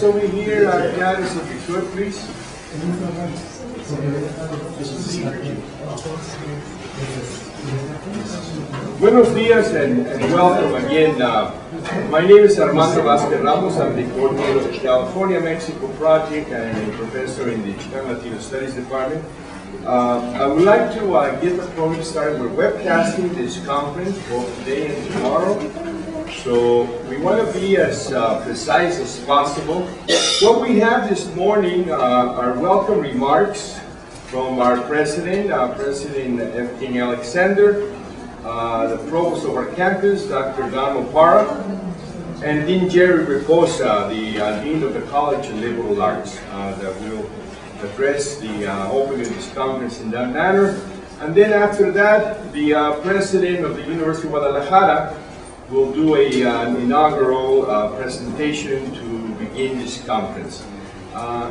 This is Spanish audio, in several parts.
Over here, Gladys, if you could, please. Buenos dias and welcome again. My name is Armando Vázquez Ramos. I'm the coordinator of the California-Mexico project and a professor in the Chicano Latino Studies Department. I would like to get the program started. We're webcasting this conference both today and tomorrow. So we want to be as precise as possible. What we have this morning are welcome remarks from our president, President F. King Alexander, the provost of our campus, Dr. Don Opara, and Dean Jerry Reposa, the Dean of the College of Liberal Arts, that will address the opening of this conference in that manner. And then after that, the president of the University of Guadalajara will do an inaugural presentation to begin this conference.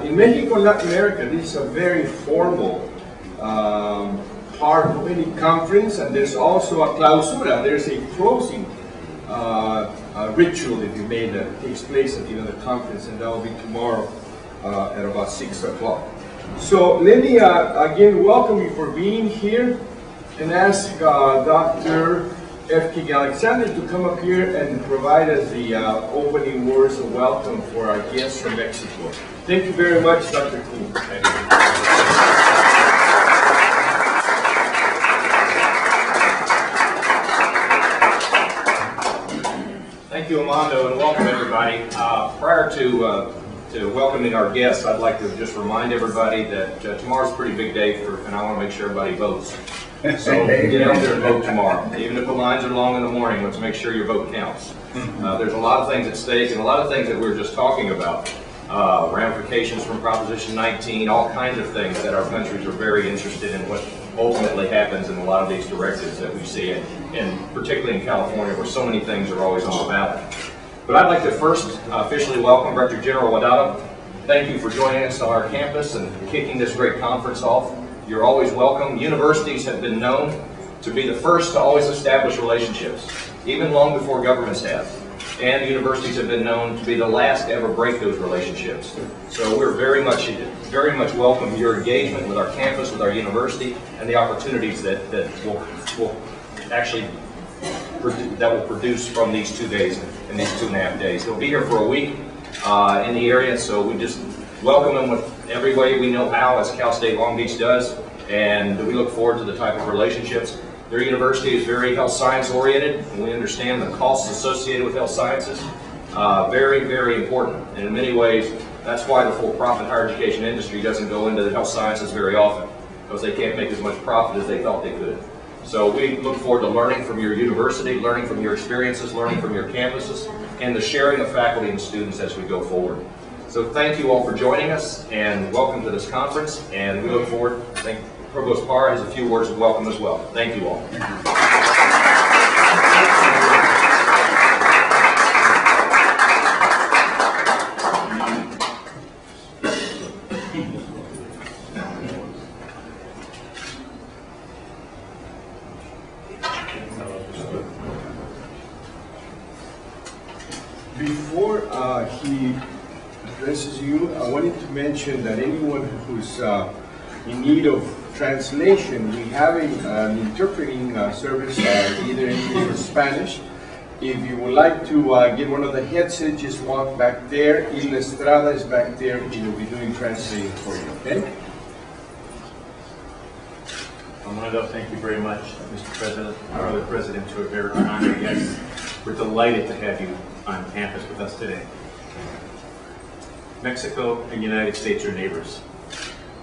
In Mexico and Latin America, this is a very formal part of any conference, and there's also a clausura. There's a closing ritual, if you may, that takes place at the end of the conference, and that will be tomorrow at about 6 o'clock. So let me again welcome you for being here and ask Dr. F. King Alexander to come up here and provide us the opening words of welcome for our guests from Mexico. Thank you very much, Dr. King. Thank you, Armando, and welcome everybody. Prior to welcoming our guests, I'd like to just remind everybody that tomorrow's a pretty big day and I want to make sure everybody votes. So get out there and vote tomorrow. Even if the lines are long in the morning, let's make sure your vote counts. There's a lot of things at stake and a lot of things that we were just talking about. Ramifications from Proposition 19, all kinds of things that our countries are very interested in what ultimately happens in a lot of these directives that we see, and particularly in California where so many things are always on the ballot. But I'd like to first officially welcome Director General Wadada. Thank you for joining us on our campus and kicking this great conference off. You're always welcome. Universities have been known to be the first to always establish relationships, even long before governments have. And universities have been known to be the last to ever break those relationships. So we're very much welcome your engagement with our campus, with our university, and the opportunities that will produce from these 2 days and these 2.5 days. They'll be here for a week in the area, so we just welcome them with every way we know how, as Cal State Long Beach does, and we look forward to the type of relationships. Their university is very health science oriented, and we understand the costs associated with health sciences. Very, very important. And in many ways, that's why the for-profit higher education industry doesn't go into the health sciences very often, because they can't make as much profit as they thought they could. So we look forward to learning from your university, learning from your experiences, learning from your campuses, and the sharing of faculty and students as we go forward. So thank you all for joining us, and welcome to this conference, and we look forward. I think Provost Parra has a few words of welcome as well. Thank you all. Before he addresses you, I wanted to mention that anyone who's in need of translation, we have an interpreting service, either in English or Spanish. If you would like to get one of the headsets, just walk back there. Il Estrada is back there. He will be doing translating for you, okay? Armando, thank you very much, Mr. President, our other presidents who are very honored guests. We're delighted to have you on campus with us today. Mexico and the United States are neighbors.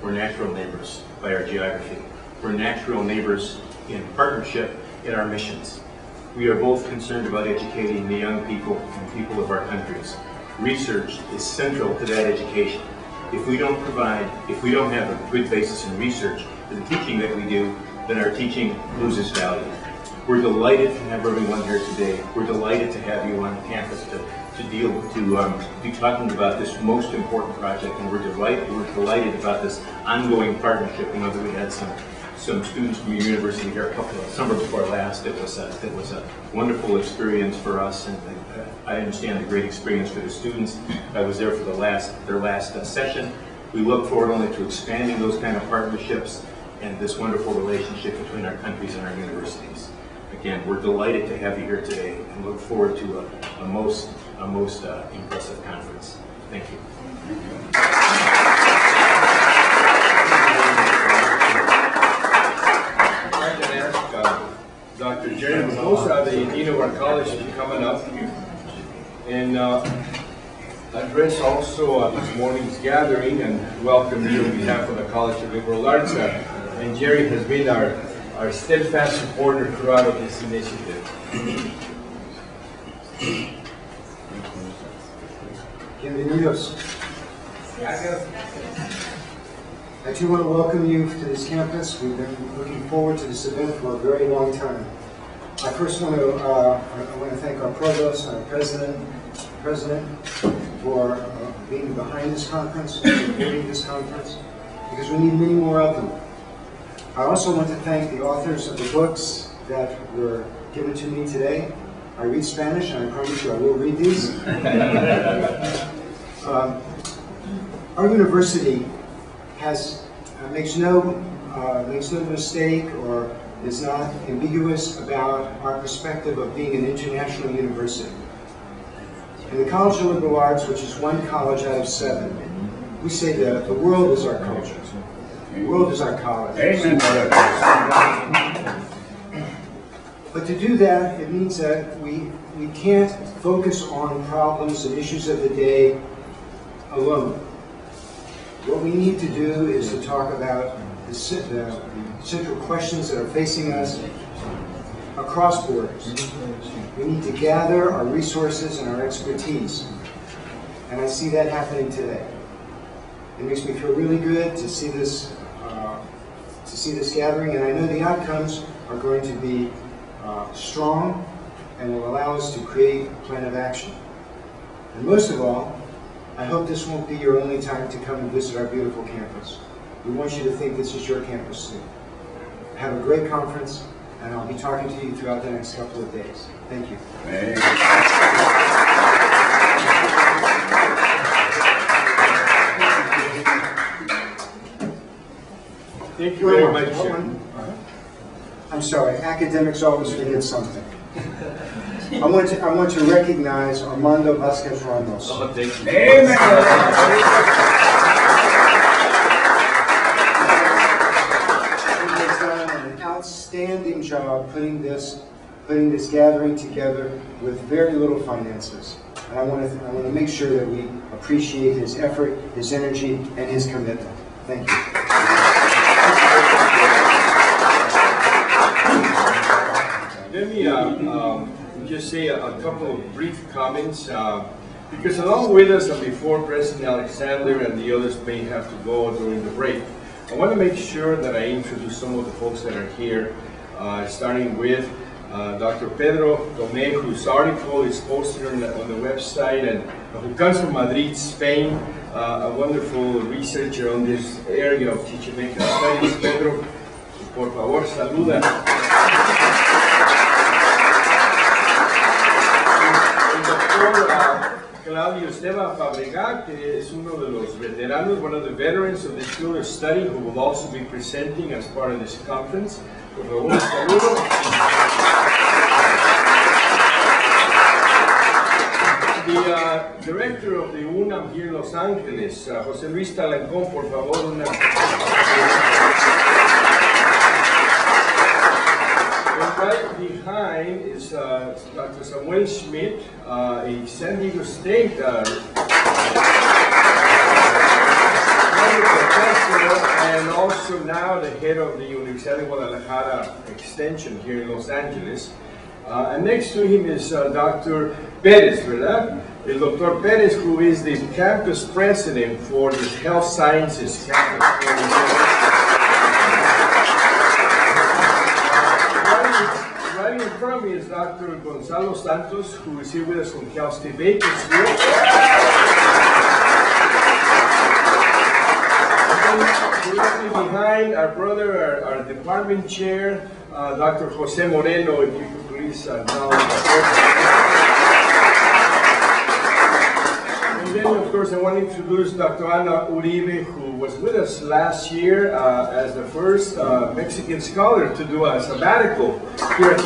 We're natural neighbors by our geography. We're natural neighbors in partnership in our missions. We are both concerned about educating the young people and people of our countries. Research is central to that education. If we don't have a good basis in research for the teaching that we do, then our teaching loses value. We're delighted to have everyone here today. We're delighted to have you on campus to be talking about this most important project, and we're delighted about this ongoing partnership. We know that we had some some students from your university here a couple of summer before last. It was a wonderful experience for us, and I understand a great experience for the students. I was there for their last session. We look forward only to expanding those kind of partnerships and this wonderful relationship between our countries and our universities. Again, we're delighted to have you here today and look forward to a most impressive conference. Thank you. I'd like to ask Dr. Jerry Mendoza, the Dean of our college, to be coming up and address also this morning's gathering and welcome you on behalf of the College of Liberal Arts. And Jerry has been our steadfast supporter throughout of this initiative. Bienvenidos. I too want to welcome you to this campus. We've been looking forward to this event for a very long time. I first want to thank our provost and our president for being behind this conference and supporting this conference, because we need many more of them. I also want to thank the authors of the books that were given to me today. I read Spanish, and I promise you I will read these. Our university makes no mistake or is not ambiguous about our perspective of being an international university. In the College of Liberal Arts, which is one college out of 7, we say that the world is our culture. The world is our college. Amen. But to do that, it means that we can't focus on problems and issues of the day alone. What we need to do is to talk about the central questions that are facing us across borders. We need to gather our resources and our expertise. And I see that happening today. It makes me feel really good to see this gathering, and I know the outcomes are going to be strong and will allow us to create a plan of action. And most of all, I hope this won't be your only time to come and visit our beautiful campus. We want you to think this is your campus too. Have a great conference, and I'll be talking to you throughout the next couple of days. Thank you. Thank you very much, sir. I'm sorry, academics always forget something. I want to recognize Armando Vasquez Ramos. Oh, thank you. Amen. He has done an outstanding job putting this gathering together with very little finances. And I want to make sure that we appreciate his effort, his energy, and his commitment. Thank you. Let me just say a couple of brief comments, because along with us and before President Alexander and the others may have to go during the break, I want to make sure that I introduce some of the folks that are here, starting with Dr. Pedro Tomé, whose article is posted on the website and who comes from Madrid, Spain, a wonderful researcher on this area of Chichimeca studies. Pedro, por favor, saluda. Claudio Esteban Fabregat, que es uno de los veteranos, one of the veterans of this field of study, who will also be presenting as part of this conference. Por favor, saludo. The director of the UNAM here in Los Angeles, José Luis Talancón, por favor, una. Right behind is Dr. Samuel Schmidt, a San Diego State professor and also now the head of the Universidad de Guadalajara Extension here in Los Angeles. And next to him is Dr. Perez, ¿verdad? El Dr. Perez, who is the campus president for the Health Sciences campus. Right in front of me is Dr. Gonzalo Santos, who is here with us from Cal State Bakersfield. Directly behind our brother, our department chair, Dr. Jose Moreno, if you could please acknowledge And then, of course, I want to introduce Dr. Ana Uribe, who was with us last year as the first Mexican scholar to do a sabbatical here at the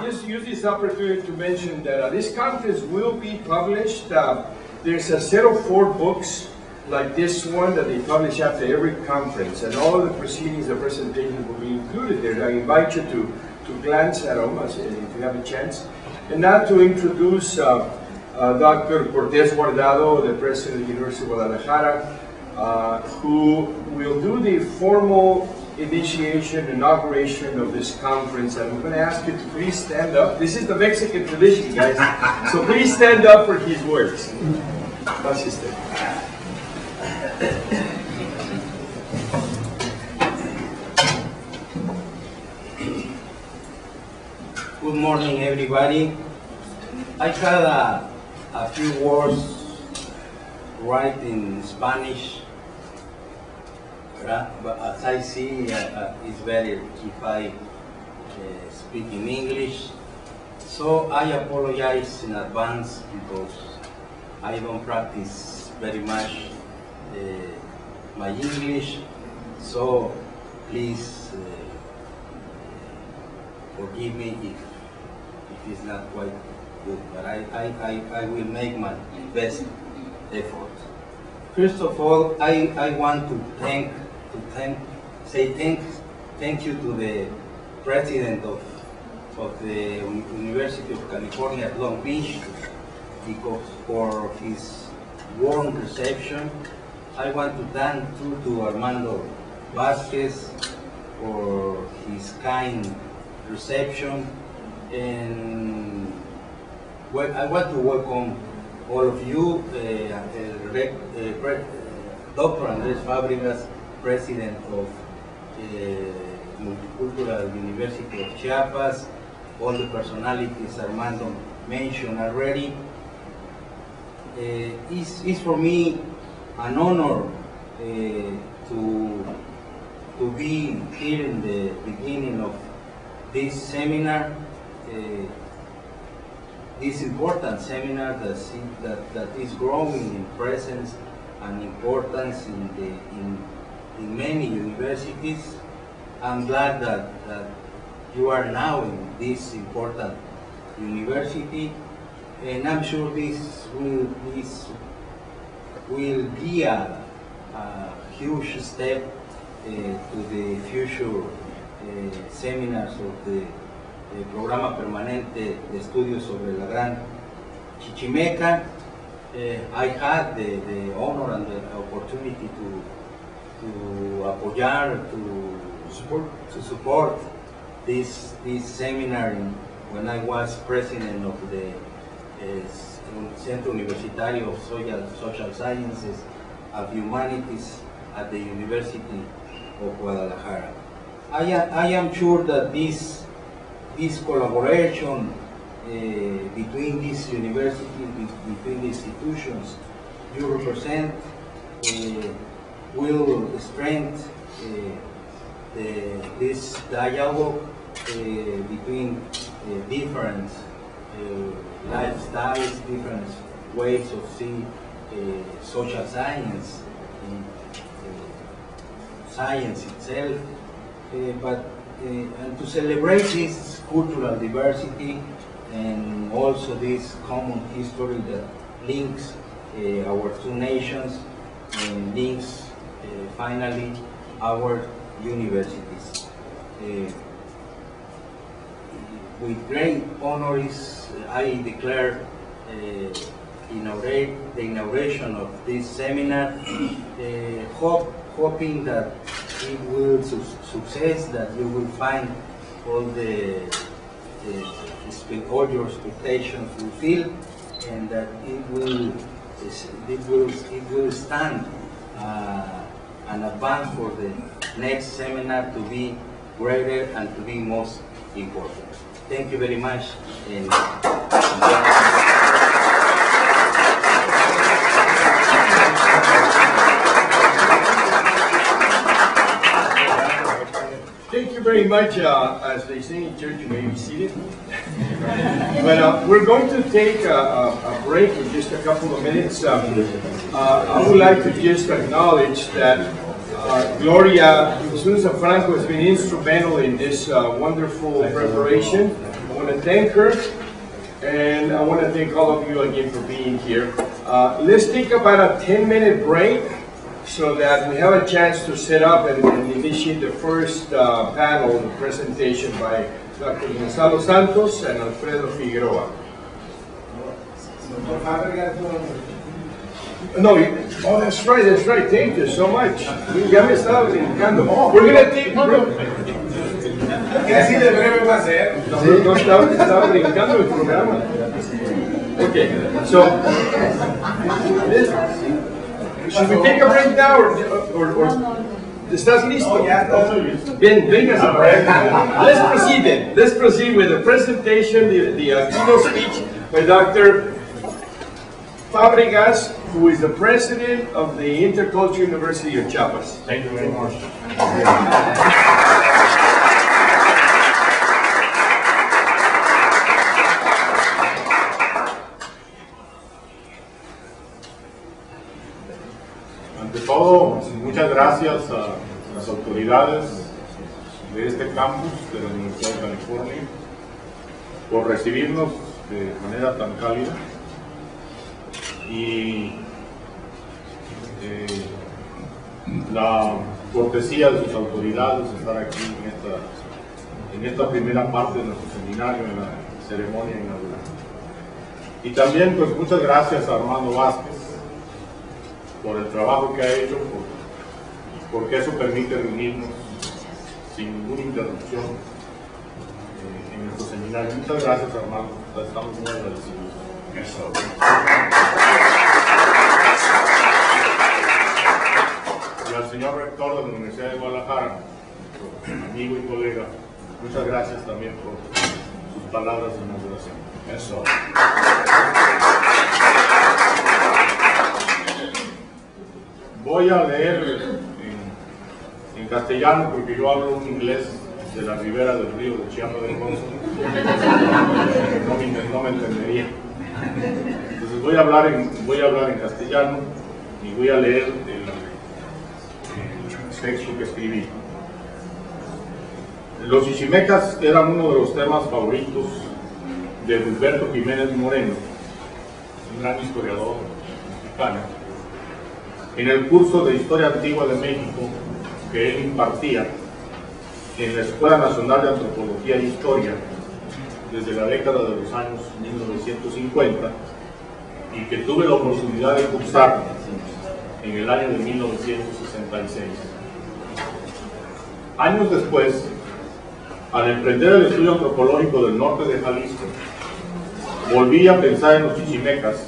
just use this opportunity to mention that this conference will be published. There's a set of 4 books like this one that they publish after every conference, and all of the proceedings, the presentations will be included there. I invite you to glance at them if you have a chance. And now to introduce Dr. Cortez Guardado, the president of the University of Guadalajara, who will do the formal initiation, inauguration of this conference. And I'm going to ask you to please stand up. This is the Mexican tradition, guys. So please stand up for his words. Gracias. Good morning, everybody. I had a few words right in Spanish, but as I see, it's better if I speak in English. So I apologize in advance because I don't practice very much my English. So please forgive me if it's not quite good, but I will make my best effort. First of all, I want to say thank you to the president of the University of California at Long Beach because for his warm reception. I want to thank to Armando Vasquez for his kind reception, and I want to welcome all of you, Dr. Andres Fabregas, President of Multicultural University of Chiapas, all the personalities Armando mentioned already. It's for me an honor to be here in the beginning of this seminar, this important seminar that is growing in presence and importance in many universities. I'm glad that you are now in this important university, and I'm sure this will be a huge step to the future seminars of the Programa Permanente de Estudios sobre la Gran Chichimeca. I had the honor and the opportunity to apoyar, to support this seminar when I was president of the Centro Universitario of Social Sciences and Humanities at the University of Guadalajara. I am sure that this collaboration between these universities, between the institutions you represent, will strengthen this dialogue between different lifestyles, different ways of seeing social science, science itself, and to celebrate this cultural diversity and also this common history that links our two nations and links finally our universities. With great honor, I declare the inauguration of this seminar, hoping that it will success, that you will find all your expectations fulfilled, and that it will stand an advance for the next seminar to be greater and to be most important. Thank you very much. And you very much. As they say in church, you may be seated. But we're going to take a break in just a couple of minutes. I would like to just acknowledge that Gloria Sousa Franco has been instrumental in this wonderful preparation. I want to thank her, and I want to thank all of you again for being here. Let's take about a 10-minute break so that we have a chance to set up and initiate the first panel, the presentation by Dr. Gonzalo Santos and Alfredo Figueroa. No, oh, that's right, thank you so much. Ya me estaba brincando. We're going to take... ¿Qué así de breve va a ser? No, estaba brincando el programa. Okay, so... Should we take a break now, or ¿estás listo? Bien, venga. Let's proceed then. Let's proceed with the presentation, the keynote speech by Dr. Fabregas, who is the president of the Intercultural University of Chiapas. Thank you very much. Ante todo, muchas gracias a las autoridades de este campus de la Universidad de California por recibirnos de manera tan cálida y la cortesía de sus autoridades de estar aquí en esta primera parte de nuestro seminario, en la ceremonia inaugural. Y también pues muchas gracias a Armando Vázquez por el trabajo que ha hecho, porque eso permite reunirnos sin ninguna interrupción en nuestro seminario. Muchas gracias, Armando, estamos muy agradecidos. Y al señor rector de la Universidad de Guadalajara, nuestro amigo y colega, muchas gracias también por sus palabras de inauguración. Eso. Voy a leer en castellano porque yo hablo un inglés de la ribera del río de Chiapas del Gonzo. No me entendería. Entonces voy a hablar en castellano y voy a leer el texto que escribí. Los chichimecas eran uno de los temas favoritos de Gilberto Jiménez Moreno, un gran historiador mexicano, en el curso de Historia Antigua de México que él impartía en la Escuela Nacional de Antropología e Historia desde la década de los años 1950 y que tuve la oportunidad de cursar en el año de 1966. Años después, al emprender el estudio antropológico del norte de Jalisco, volví a pensar en los chichimecas,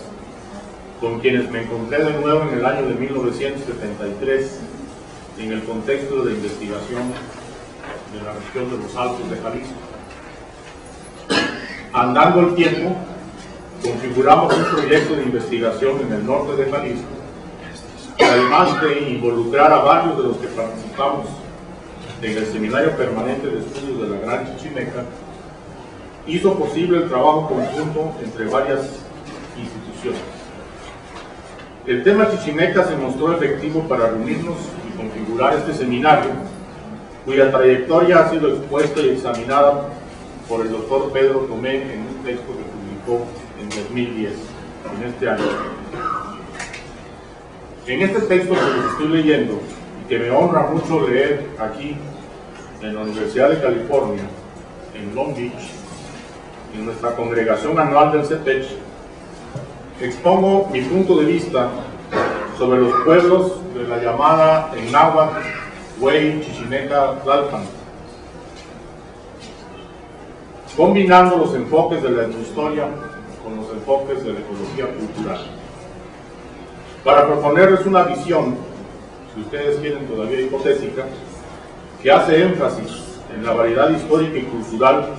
con quienes me encontré de nuevo en el año de 1973 en el contexto de la investigación de la región de los Altos de Jalisco. Andando el tiempo, configuramos un proyecto de investigación en el norte de Jalisco, que además de involucrar a varios de los que participamos en el Seminario Permanente de Estudios de la Gran Chichimeca, hizo posible el trabajo conjunto entre varias instituciones. El tema chichimeca se mostró efectivo para reunirnos y configurar este seminario, cuya trayectoria ha sido expuesta y examinada por el doctor Pedro Tomé en un texto que publicó en 2010, en este año. En este texto que les estoy leyendo, y que me honra mucho leer aquí en la Universidad de California, en Long Beach, en nuestra congregación anual del CEPECH, expongo mi punto de vista sobre los pueblos de la llamada en náhuatl Huey Chichimeca Tlalpan, combinando los enfoques de la etnohistoria con los enfoques de la ecología cultural, para proponerles una visión, si ustedes quieren todavía hipotética, que hace énfasis en la variedad histórica y cultural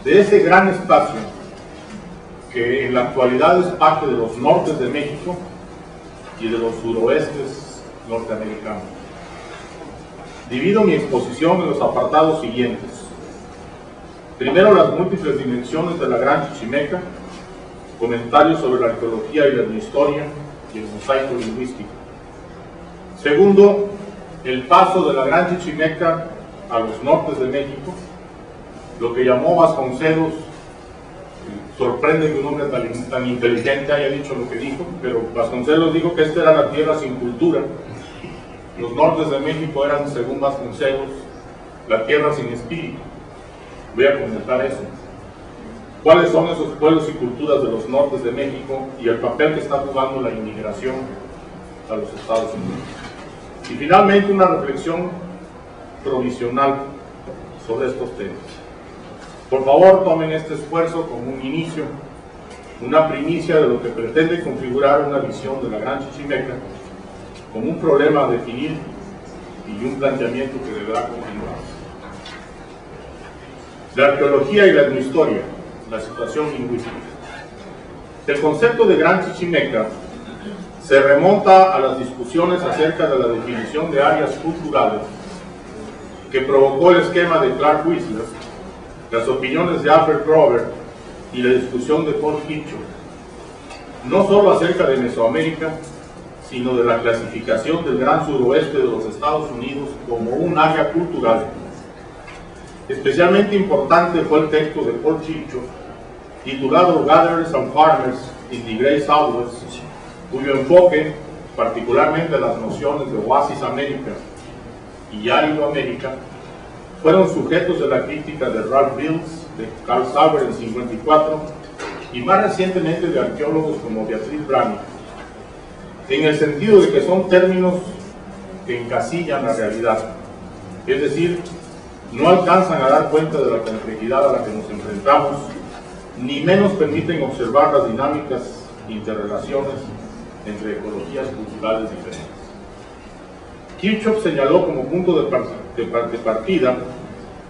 de ese gran espacio que en la actualidad es parte de los nortes de México y de los suroestes norteamericanos. Divido mi exposición en los apartados siguientes. Primero, las múltiples dimensiones de la Gran Chichimeca, comentarios sobre la arqueología y la etnohistoria y el mosaico lingüístico. Segundo, el paso de la Gran Chichimeca a los nortes de México, lo que llamó Vasconcelos. Sorprende que un hombre tan inteligente haya dicho lo que dijo, pero Vasconcelos dijo que esta era la tierra sin cultura. Los nortes de México eran, según Vasconcelos, la tierra sin espíritu. Voy a comentar eso. ¿Cuáles son esos pueblos y culturas de los nortes de México y el papel que está jugando la inmigración a los Estados Unidos? Y finalmente una reflexión provisional sobre estos temas. Por favor, tomen este esfuerzo como un inicio, una primicia de lo que pretende configurar una visión de la Gran Chichimeca como un problema a definir y un planteamiento que deberá continuar. La arqueología y la etnohistoria, la situación lingüística. El concepto de Gran Chichimeca se remonta a las discusiones acerca de la definición de áreas culturales que provocó el esquema de Clark Whistler, las opiniones de Alfred Grover y la discusión de Paul Hitchcock, no solo acerca de Mesoamérica, sino de la clasificación del gran suroeste de los Estados Unidos como un área cultural. Especialmente importante fue el texto de Paul Hitchcock, titulado Gatherers and Farmers in the Great Southwest, cuyo enfoque, particularmente las nociones de Oasis América y Árido América, fueron sujetos de la crítica de Ralph Bills, de Carl Sauer en 54 y más recientemente de arqueólogos como Beatriz Brani, en el sentido de que son términos que encasillan la realidad, es decir, no alcanzan a dar cuenta de la complejidad a la que nos enfrentamos, ni menos permiten observar las dinámicas interrelaciones entre ecologías culturales diferentes. Kirchhoff señaló como punto de partida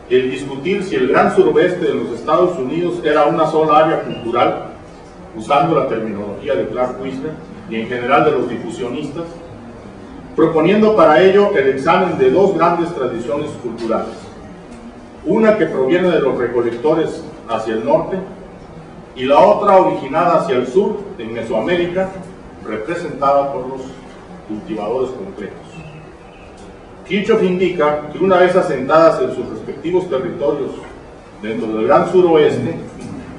el discutir si el gran suroeste de los Estados Unidos era una sola área cultural, usando la terminología de Clark Whistler y en general de los difusionistas, proponiendo para ello el examen de dos grandes tradiciones culturales, una que proviene de los recolectores hacia el norte y la otra originada hacia el sur, en Mesoamérica, representada por los cultivadores completos. Kirchhoff indica que una vez asentadas en sus respectivos territorios dentro del gran suroeste,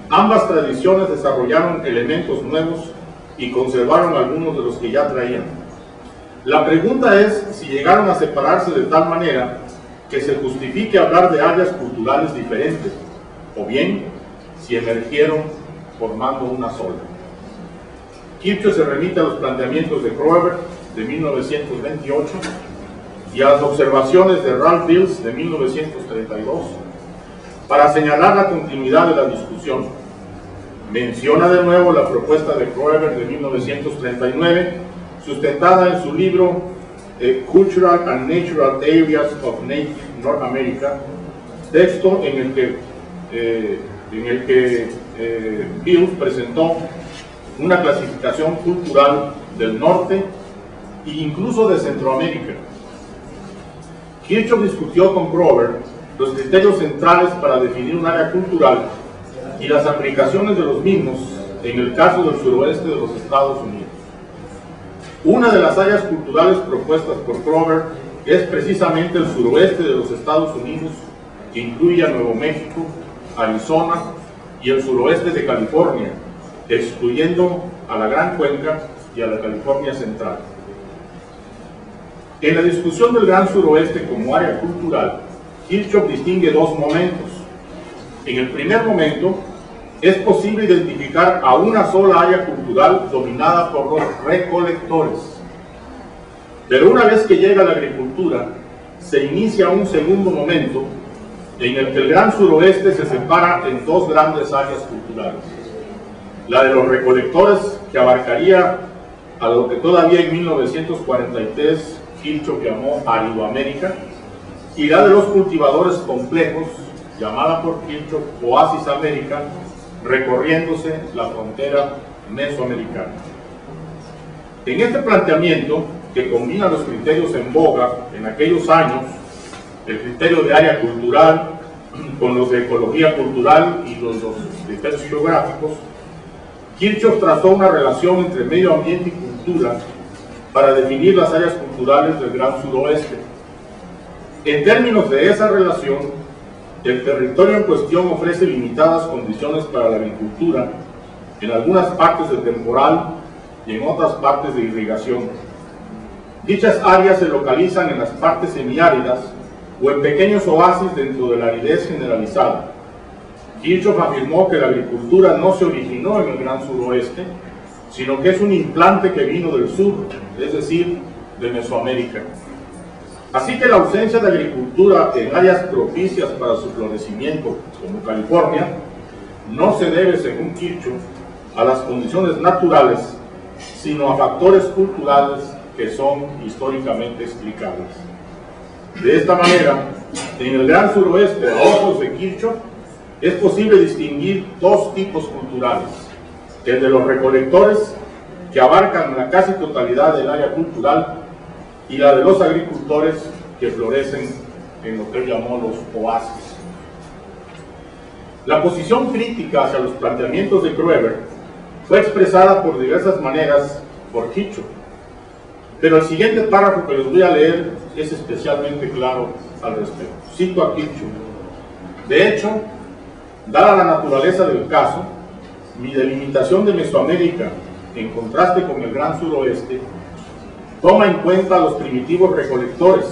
ambas tradiciones desarrollaron elementos nuevos y conservaron algunos de los que ya traían. La pregunta es si llegaron a separarse de tal manera que se justifique hablar de áreas culturales diferentes, o bien si emergieron formando una sola. Kirchhoff se remite a los planteamientos de Grover de 1928 y a las observaciones de Ralph Bills de 1932 para señalar la continuidad de la discusión. Menciona de nuevo la propuesta de Grover de 1939, sustentada en su libro Cultural and Natural Areas of Native North America, texto en el que Bills presentó una clasificación cultural del norte e incluso de Centroamérica. Kirchhoff discutió con Grover los criterios centrales para definir un área cultural y las aplicaciones de los mismos en el caso del suroeste de los Estados Unidos. Una de las áreas culturales propuestas por Grover es precisamente el suroeste de los Estados Unidos, que incluye a Nuevo México, Arizona y el suroeste de California, excluyendo a la Gran Cuenca y a la California Central. En la discusión del Gran Suroeste como área cultural, Kirchhoff distingue dos momentos. En el primer momento, es posible identificar a una sola área cultural dominada por los recolectores. Pero una vez que llega la agricultura, se inicia un segundo momento en el que el Gran Suroeste se separa en dos grandes áreas culturales. La de los recolectores, que abarcaría a lo que todavía en 1943 Kirchhoff llamó Aridoamérica, y la de los cultivadores complejos, llamada por Kirchhoff Oasis América, recorriéndose la frontera mesoamericana. En este planteamiento, que combina los criterios en boga en aquellos años, el criterio de área cultural, con los de ecología cultural y los criterios geográficos, Kirchhoff trazó una relación entre medio ambiente y cultura para definir las áreas culturales del Gran Suroeste. En términos de esa relación, el territorio en cuestión ofrece limitadas condiciones para la agricultura, en algunas partes de temporal y en otras partes de irrigación. Dichas áreas se localizan en las partes semiáridas o en pequeños oasis dentro de la aridez generalizada. Kirchhoff afirmó que la agricultura no se originó en el Gran Suroeste, sino que es un implante que vino del sur, es decir, de Mesoamérica. Así que la ausencia de agricultura en áreas propicias para su florecimiento, como California, no se debe, según Kirchhoff, a las condiciones naturales, sino a factores culturales que son históricamente explicables. De esta manera, en el Gran Suroeste, a ojos de Kirchhoff, es posible distinguir dos tipos culturales: el de los recolectores, que abarcan la casi totalidad del área cultural, y la de los agricultores, que florecen en lo que él llamó los oasis. La posición crítica hacia los planteamientos de Kroeber fue expresada por diversas maneras por Kirchhoff, pero el siguiente párrafo que les voy a leer es especialmente claro al respecto. Cito a Kirchhoff: de hecho, dada la naturaleza del caso, mi delimitación de Mesoamérica, en contraste con el Gran Suroeste, toma en cuenta a los primitivos recolectores,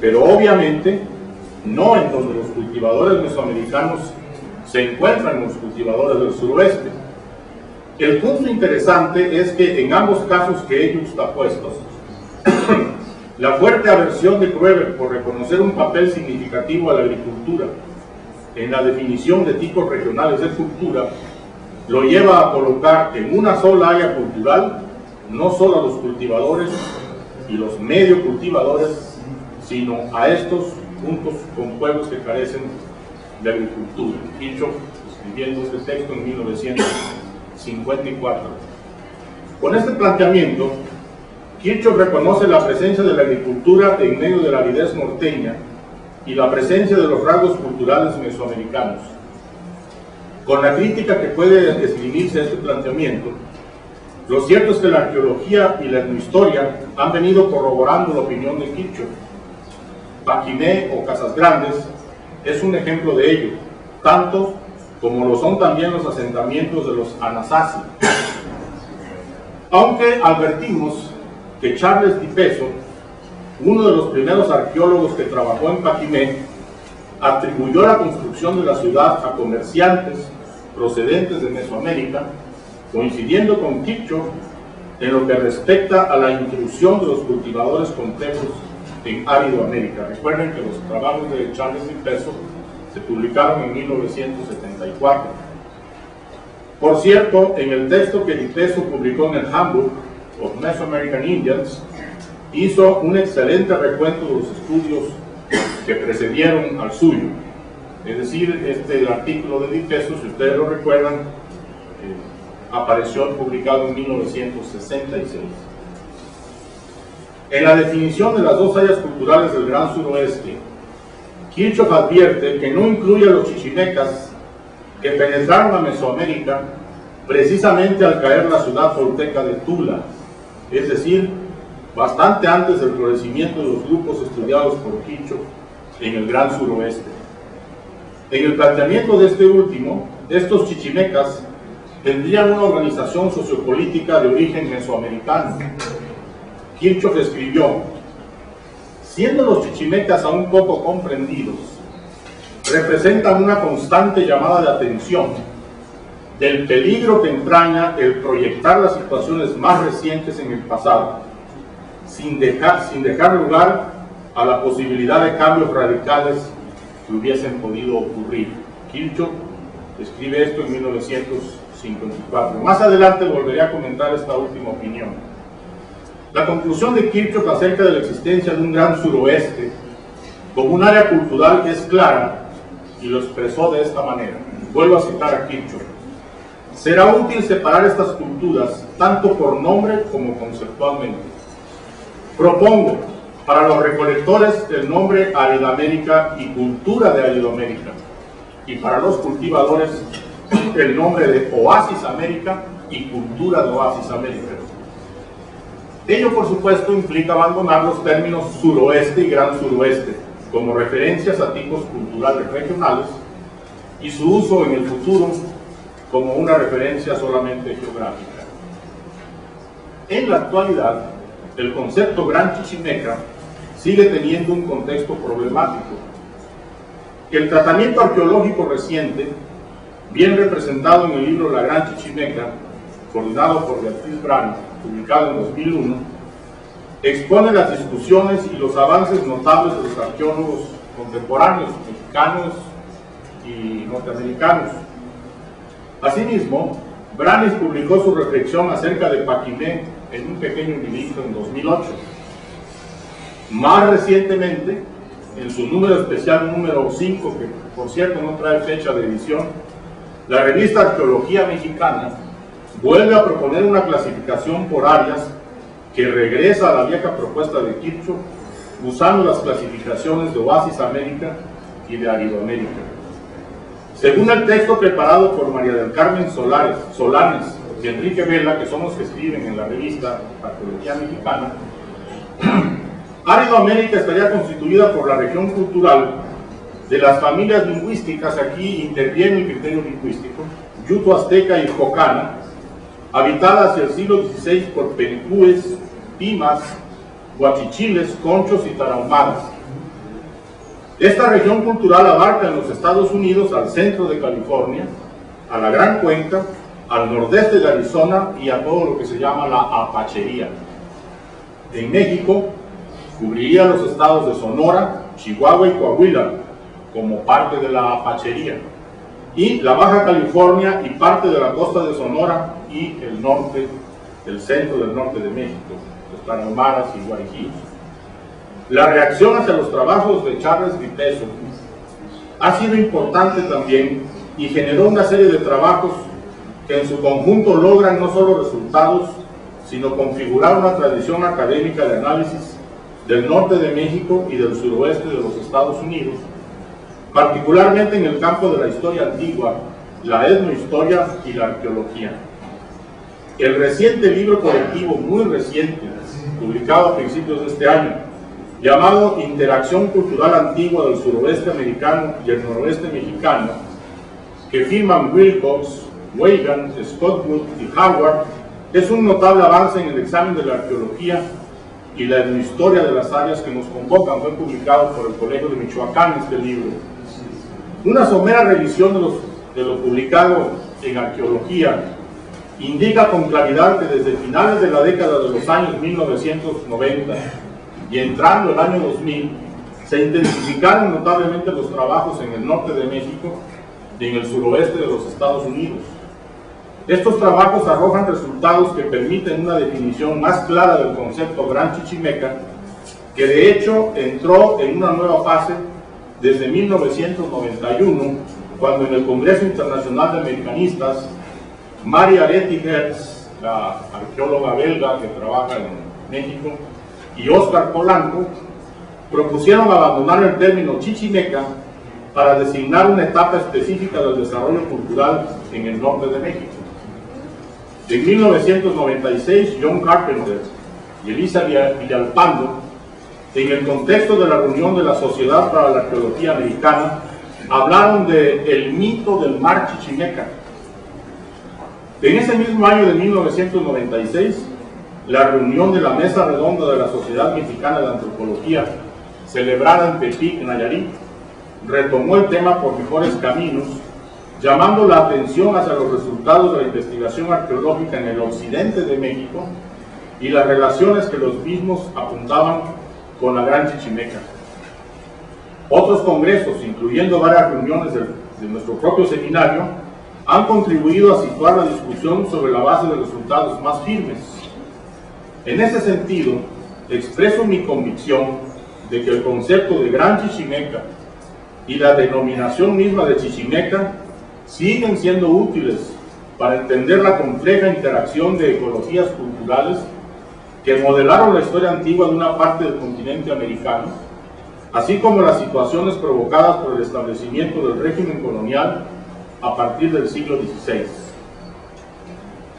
pero obviamente no en donde los cultivadores mesoamericanos se encuentran los cultivadores del suroeste. El punto interesante es que en ambos casos que he justapuestos, la fuerte aversión de Kroeber por reconocer un papel significativo a la agricultura en la definición de tipos regionales de cultura lo lleva a colocar en una sola área cultural no solo a los cultivadores y los medio cultivadores, sino a estos juntos con pueblos que carecen de agricultura. Kirchhoff escribiendo este texto en 1954. Con este planteamiento, Kirchhoff reconoce la presencia de la agricultura en medio de la aridez norteña y la presencia de los rasgos culturales mesoamericanos. Con la crítica que puede escribirse a este planteamiento, lo cierto es que la arqueología y la etnohistoria han venido corroborando la opinión de Kirchhoff. Paquimé o Casas Grandes es un ejemplo de ello, tanto como lo son también los asentamientos de los Anasazi. Aunque advertimos que Charles Di Peso, uno de los primeros arqueólogos que trabajó en Paquimé, atribuyó la construcción de la ciudad a comerciantes procedentes de Mesoamérica, coincidiendo con Kirchhoff en lo que respecta a la intrusión de los cultivadores complejos en Árido-América. Recuerden que los trabajos de Charles Di Peso se publicaron en 1974. Por cierto, en el texto que Di Peso publicó en el Handbook of Mesoamerican Indians, hizo un excelente recuento de los estudios que precedieron al suyo. Es decir, el artículo de Di Peso, si ustedes lo recuerdan, apareció publicado en 1966. En la definición de las dos áreas culturales del Gran Suroeste, Kirchhoff advierte que no incluye a los chichimecas que penetraron a Mesoamérica precisamente al caer la ciudad tolteca de Tula, es decir, bastante antes del florecimiento de los grupos estudiados por Kirchhoff en el Gran Suroeste. En el planteamiento de este último, estos chichimecas tendrían una organización sociopolítica de origen mesoamericano. Kirchhoff escribió: siendo los chichimecas aún poco comprendidos, representan una constante llamada de atención del peligro que entraña el proyectar las situaciones más recientes en el pasado, sin dejar lugar a la posibilidad de cambios radicales que hubiesen podido ocurrir. Kirchhoff escribe esto en 1954. Más adelante volveré a comentar esta última opinión. La conclusión de Kirchhoff acerca de la existencia de un Gran Suroeste como un área cultural es clara y lo expresó de esta manera. Vuelvo a citar a Kirchhoff: será útil separar estas culturas tanto por nombre como conceptualmente. Propongo Para los recolectores, el nombre Aridoamérica y cultura de Aridoamérica. Y para los cultivadores, el nombre de Oasis América y cultura de Oasis América. Ello, por supuesto, implica abandonar los términos suroeste y gran suroeste como referencias a tipos culturales regionales y su uso en el futuro como una referencia solamente geográfica. En la actualidad, el concepto Gran Chichimeca sigue teniendo un contexto problemático. El tratamiento arqueológico reciente, bien representado en el libro La Gran Chichimeca, coordinado por Beatriz Brano, publicado en 2001, expone las discusiones y los avances notables de los arqueólogos contemporáneos, mexicanos y norteamericanos. Asimismo, Branis publicó su reflexión acerca de Paquimé en un pequeño librito en 2008. Más recientemente, en su número especial número 5, que por cierto no trae fecha de edición, la revista Arqueología Mexicana vuelve a proponer una clasificación por áreas que regresa a la vieja propuesta de Kirchhoff, usando las clasificaciones de Oasis América y de Aridoamérica. Según el texto preparado por María del Carmen Solanes y Enrique Vela, que son los que escriben en la revista Arqueología Mexicana, Aridoamérica estaría constituida por la región cultural de las familias lingüísticas, aquí interviene el criterio lingüístico, yuto-azteca y jocana, habitada hacia el siglo XVI por penicúes, pimas, guachichiles, conchos y tarahumaras. Esta región cultural abarca en los Estados Unidos al centro de California, a la Gran Cuenca, al nordeste de Arizona y a todo lo que se llama la apachería. En México, cubriría los estados de Sonora, Chihuahua y Coahuila, como parte de la apachería, y la Baja California y parte de la costa de Sonora y el norte, el centro del norte de México, los tarahumaras y guarijíes. La reacción hacia los trabajos de Charles Viteso ha sido importante también y generó una serie de trabajos que en su conjunto logran no solo resultados, sino configurar una tradición académica de análisis del norte de México y del suroeste de los Estados Unidos, particularmente en el campo de la historia antigua, la etnohistoria y la arqueología. El reciente libro colectivo, muy reciente, publicado a principios de este año, llamado Interacción Cultural Antigua del Suroeste Americano y el Noroeste Mexicano, que firman Wilcox, Weigand, Scottwood y Howard, es un notable avance en el examen de la arqueología y la etnohistoria de las áreas que nos convocan. Fue publicado por el Colegio de Michoacán este libro. Una somera revisión de lo publicado en arqueología indica con claridad que desde finales de la década de los años 1990 y entrando el año 2000, se intensificaron notablemente los trabajos en el norte de México y en el suroeste de los Estados Unidos. Estos trabajos arrojan resultados que permiten una definición más clara del concepto Gran Chichimeca, que de hecho entró en una nueva fase desde 1991, cuando en el Congreso Internacional de Americanistas, Mary Areti Hertz, la arqueóloga belga que trabaja en México, y Óscar Polanco propusieron abandonar el término Chichimeca para designar una etapa específica del desarrollo cultural en el norte de México. En 1996, John Carpenter y Elisa Villalpando, en el contexto de la reunión de la Sociedad para la Arqueología Americana, hablaron de el mito del mar Chichimeca. En ese mismo año de 1996, la reunión de la Mesa Redonda de la Sociedad Mexicana de Antropología, celebrada en Tepic, Nayarit, retomó el tema por mejores caminos, llamando la atención hacia los resultados de la investigación arqueológica en el occidente de México y las relaciones que los mismos apuntaban con la Gran Chichimeca. Otros congresos, incluyendo varias reuniones de nuestro propio seminario, han contribuido a situar la discusión sobre la base de resultados más firmes. En ese sentido, expreso mi convicción de que el concepto de Gran Chichimeca y la denominación misma de Chichimeca siguen siendo útiles para entender la compleja interacción de ecologías culturales que modelaron la historia antigua de una parte del continente americano, así como las situaciones provocadas por el establecimiento del régimen colonial a partir del siglo XVI.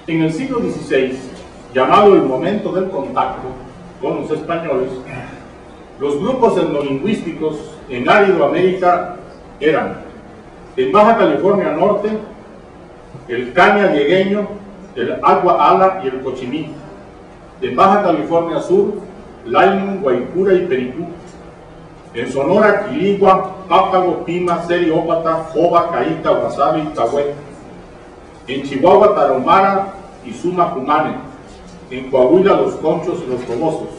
En el siglo XVI, llamado el momento del contacto con los españoles, los grupos etnolingüísticos en Árido-América eran, en Baja California Norte, el caña diegueño, el agua ala y el cochimí; en Baja California Sur, Laymun, Guaycura y Pericú; en Sonora, Quiligua, Pápago, Pima, Seriópata, Joba, Caíta, Guasave y Tahué; en Chihuahua, Tarahumara y Suma Cumane; en Coahuila, los Conchos y los Tobosos;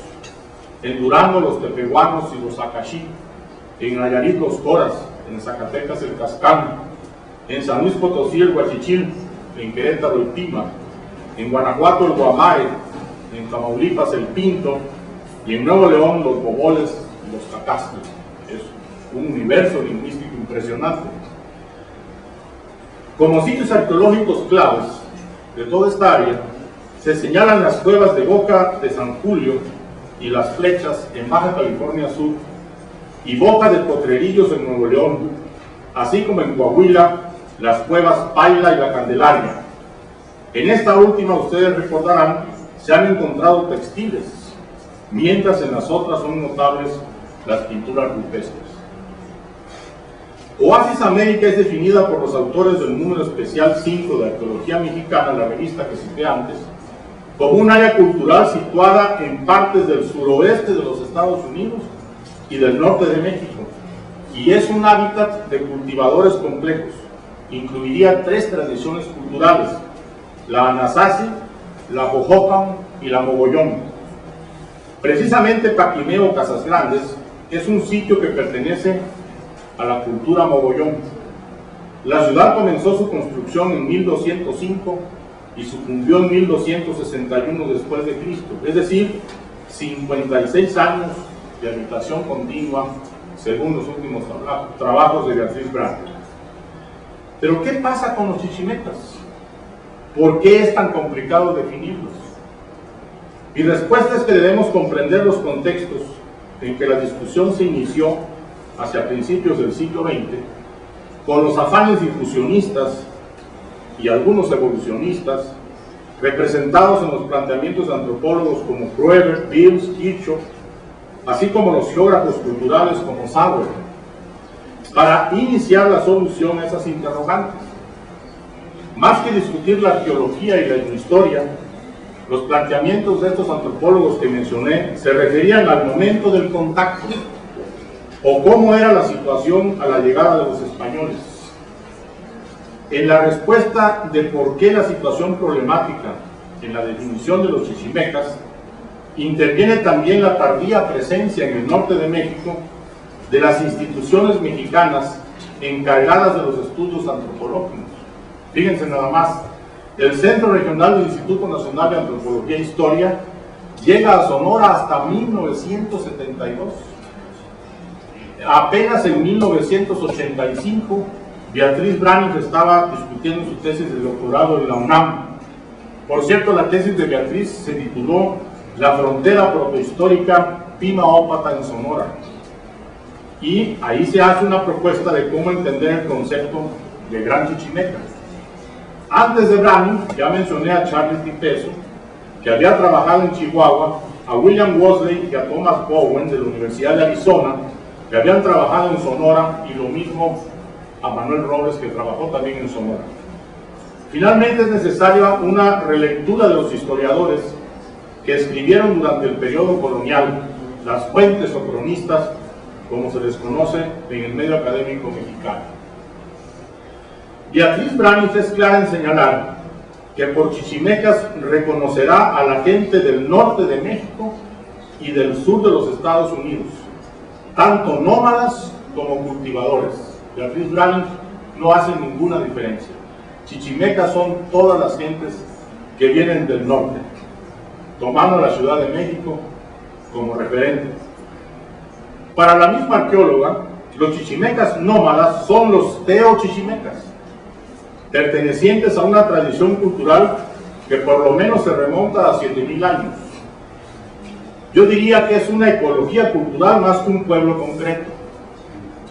en Durango, los Tepehuanos y los Acaxí; en Nayarit, los Coras; en Zacatecas, el Cascán; en San Luis Potosí, el Huachichil; en Querétaro, el Pima; en Guanajuato, el Guamare; en Tamaulipas, el Pinto; y en Nuevo León, los Boboles y los Cacastes. Es un universo lingüístico impresionante. Como sitios arqueológicos claves de toda esta área, se señalan las cuevas de Boca de San Julio y Las Flechas en Baja California Sur, y Boca de Potrerillos en Nuevo León, así como en Coahuila, las cuevas Paila y La Candelaria. En esta última, ustedes recordarán, se han encontrado textiles, mientras en las otras son notables las pinturas rupestres. Oasis América es definida por los autores del número especial 5 de Arqueología Mexicana, la revista que cité antes, como un área cultural situada en partes del suroeste de los Estados Unidos y del norte de México, y es un hábitat de cultivadores complejos. Incluiría 3 tradiciones culturales: la Anasazi, la Jojocan y la Mogollón. Precisamente Paquimeo Casas Grandes es un sitio que pertenece a la cultura Mogollón. La ciudad comenzó su construcción en 1205 y sucumbió en 1261 después de Cristo, es decir, 56 años de habitación continua, según los últimos trabajos de Beatriz Brand. Pero ¿qué pasa con los chichimecas? ¿Por qué es tan complicado definirlos? Mi respuesta es que debemos comprender los contextos en que la discusión se inició hacia principios del siglo XX, con los afanes difusionistas y algunos evolucionistas, representados en los planteamientos de antropólogos como Kroeber, Beals, Kirchhoff, así como los geógrafos culturales como Sauer, para iniciar la solución a esas interrogantes. Más que discutir la arqueología y la etnohistoria, los planteamientos de estos antropólogos que mencioné se referían al momento del contacto, o cómo era la situación a la llegada de los españoles. En la respuesta de por qué la situación problemática en la definición de los chichimecas, interviene también la tardía presencia en el norte de México de las instituciones mexicanas encargadas de los estudios antropológicos. Fíjense nada más, el Centro Regional del Instituto Nacional de Antropología e Historia llega a Sonora hasta 1972. Apenas en 1985, Beatriz Brand estaba discutiendo su tesis de doctorado en la UNAM. Por cierto, la tesis de Beatriz se tituló La frontera protohistórica Pima-Ópata en Sonora. Y ahí se hace una propuesta de cómo entender el concepto de Gran Chichimeca. Antes de Brand, ya mencioné a Charles Tipezo, que había trabajado en Chihuahua, a William Worsley y a Thomas Bowen de la Universidad de Arizona, que habían trabajado en Sonora, y lo mismo a Manuel Robles, que trabajó también en Sonora. Finalmente es necesaria una relectura de los historiadores que escribieron durante el periodo colonial, las fuentes o cronistas, como se les conoce en el medio académico mexicano. Beatriz Brand es clara en señalar que por chichimecas reconocerá a la gente del norte de México y del sur de los Estados Unidos, tanto nómadas como cultivadores. Beatriz Brand no hace ninguna diferencia. Chichimecas son todas las gentes que vienen del norte, tomando la Ciudad de México como referente. Para la misma arqueóloga, los chichimecas nómadas son los teochichimecas, pertenecientes a una tradición cultural que por lo menos se remonta a 7000 años. Yo diría que es una ecología cultural más que un pueblo concreto.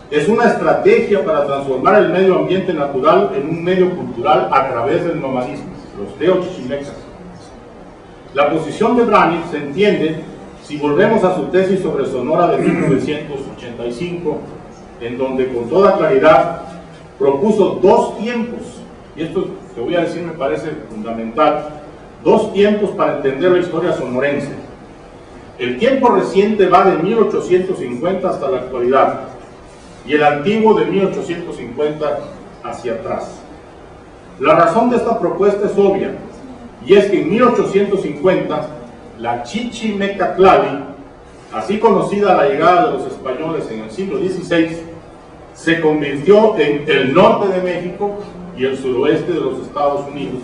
Es una estrategia para transformar el medio ambiente natural en un medio cultural a través del nomadismo, los teochichimecas. La posición de Brani se entiende si volvemos a su tesis sobre Sonora de 1985, en donde con toda claridad propuso dos tiempos, y esto que voy a decir me parece fundamental, dos tiempos para entender la historia sonorense. El tiempo reciente va de 1850 hasta la actualidad, y el antiguo de 1850 hacia atrás. La razón de esta propuesta es obvia, y es que en 1850 la Chichimecatlali, así conocida a la llegada de los españoles en el siglo XVI, se convirtió en el norte de México y el suroeste de los Estados Unidos,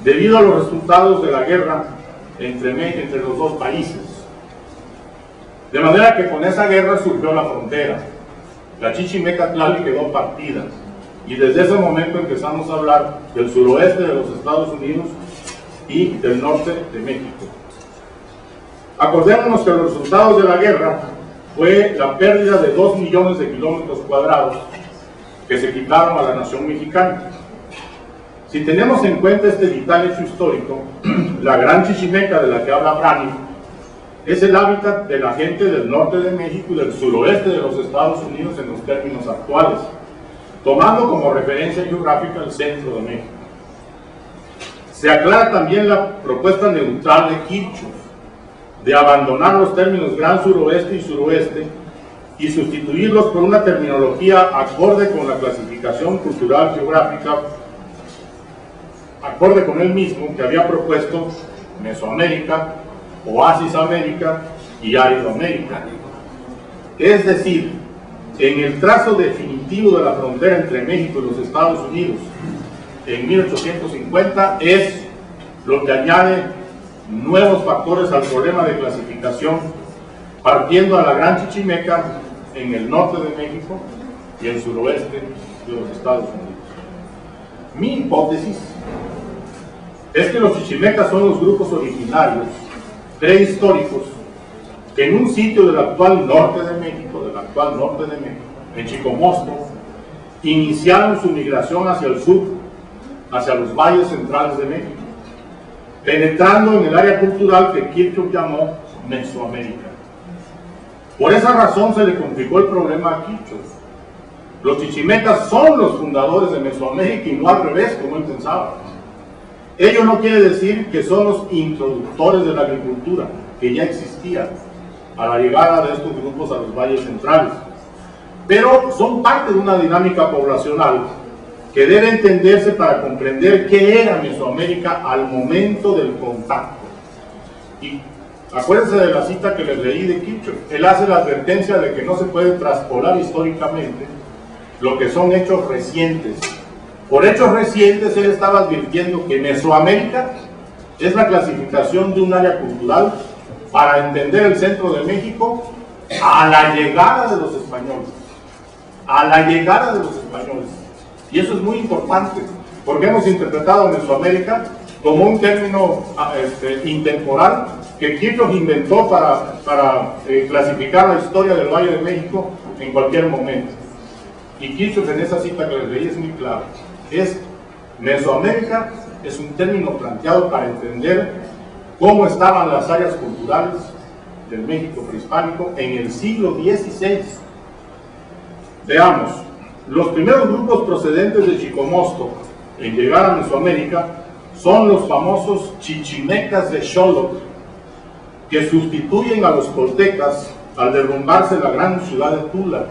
debido a los resultados de la guerra entre los dos países. De manera que con esa guerra surgió la frontera. La Chichimecatlali quedó partida, y desde ese momento empezamos a hablar del suroeste de los Estados Unidos y del norte de México. Acordémonos que los resultados de la guerra fue la pérdida de 2 millones de kilómetros cuadrados que se quitaron a la nación mexicana. Si tenemos en cuenta este vital hecho histórico, la gran Chichimeca de la que habla Brani es el hábitat de la gente del norte de México y del suroeste de los Estados Unidos en los términos actuales, tomando como referencia geográfica el centro de México. Se aclara también la propuesta neutral de Kirchhoff de abandonar los términos gran suroeste y suroeste y sustituirlos por una terminología acorde con la clasificación cultural geográfica, acorde con él mismo que había propuesto Mesoamérica, Oasis América y Árido América. Es decir, en el trazo definitivo de la frontera entre México y los Estados Unidos en 1850 es lo que añade nuevos factores al problema de clasificación, partiendo a la Gran Chichimeca en el norte de México y el suroeste de los Estados Unidos. Mi hipótesis es que los chichimecas son los grupos originarios prehistóricos que en un sitio del actual norte de México, en Chicomosto, iniciaron su migración hacia el sur, hacia los valles centrales de México, penetrando en el área cultural que Kirchhoff llamó Mesoamérica. Por esa razón se le complicó el problema a Kirchhoff. Los chichimecas son los fundadores de Mesoamérica y no al revés, como él pensaba. Ello no quiere decir que son los introductores de la agricultura, que ya existía a la llegada de estos grupos a los valles centrales, pero son parte de una dinámica poblacional que debe entenderse para comprender qué era Mesoamérica al momento del contacto. Y acuérdense de la cita que les leí de Kirchhoff. Él hace la advertencia de que no se puede traspolar históricamente lo que son hechos recientes. Por hechos recientes él estaba advirtiendo que Mesoamérica es la clasificación de un área cultural para entender el centro de México a la llegada de los españoles. A la llegada de los españoles. Y eso es muy importante, porque hemos interpretado Mesoamérica como un término intemporal que Kirchhoff inventó para clasificar la historia del Valle de México en cualquier momento. Y Kirchhoff en esa cita que les leí es muy claro. Mesoamérica es un término planteado para entender cómo estaban las áreas culturales del México prehispánico en el siglo XVI. Veamos, los primeros grupos procedentes de Chicomosto en llegar a Mesoamérica son los famosos chichimecas de Xoloc, que sustituyen a los toltecas al derrumbarse la gran ciudad de Tula.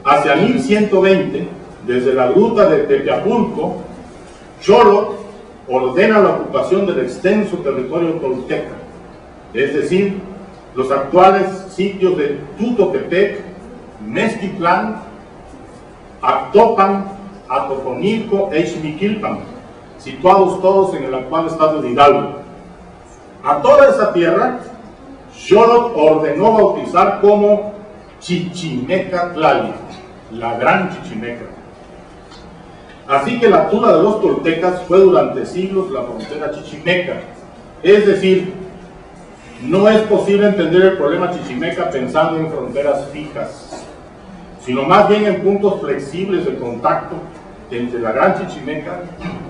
Hacia 1120, desde la gruta de Tepeapulco, Xoloc ordena la ocupación del extenso territorio tolteca, es decir, los actuales sitios de Tutotepec, Meztitlán, Actopan, Atotonilco e Ixmiquilpan, situados todos en el actual estado de Hidalgo. A toda esa tierra, Xoloc ordenó bautizar como Chichimecatlali, la gran Chichimeca. Así que la Tula de los toltecas fue durante siglos la frontera chichimeca, es decir, no es posible entender el problema chichimeca pensando en fronteras fijas, sino más bien en puntos flexibles de contacto entre la Gran Chichimeca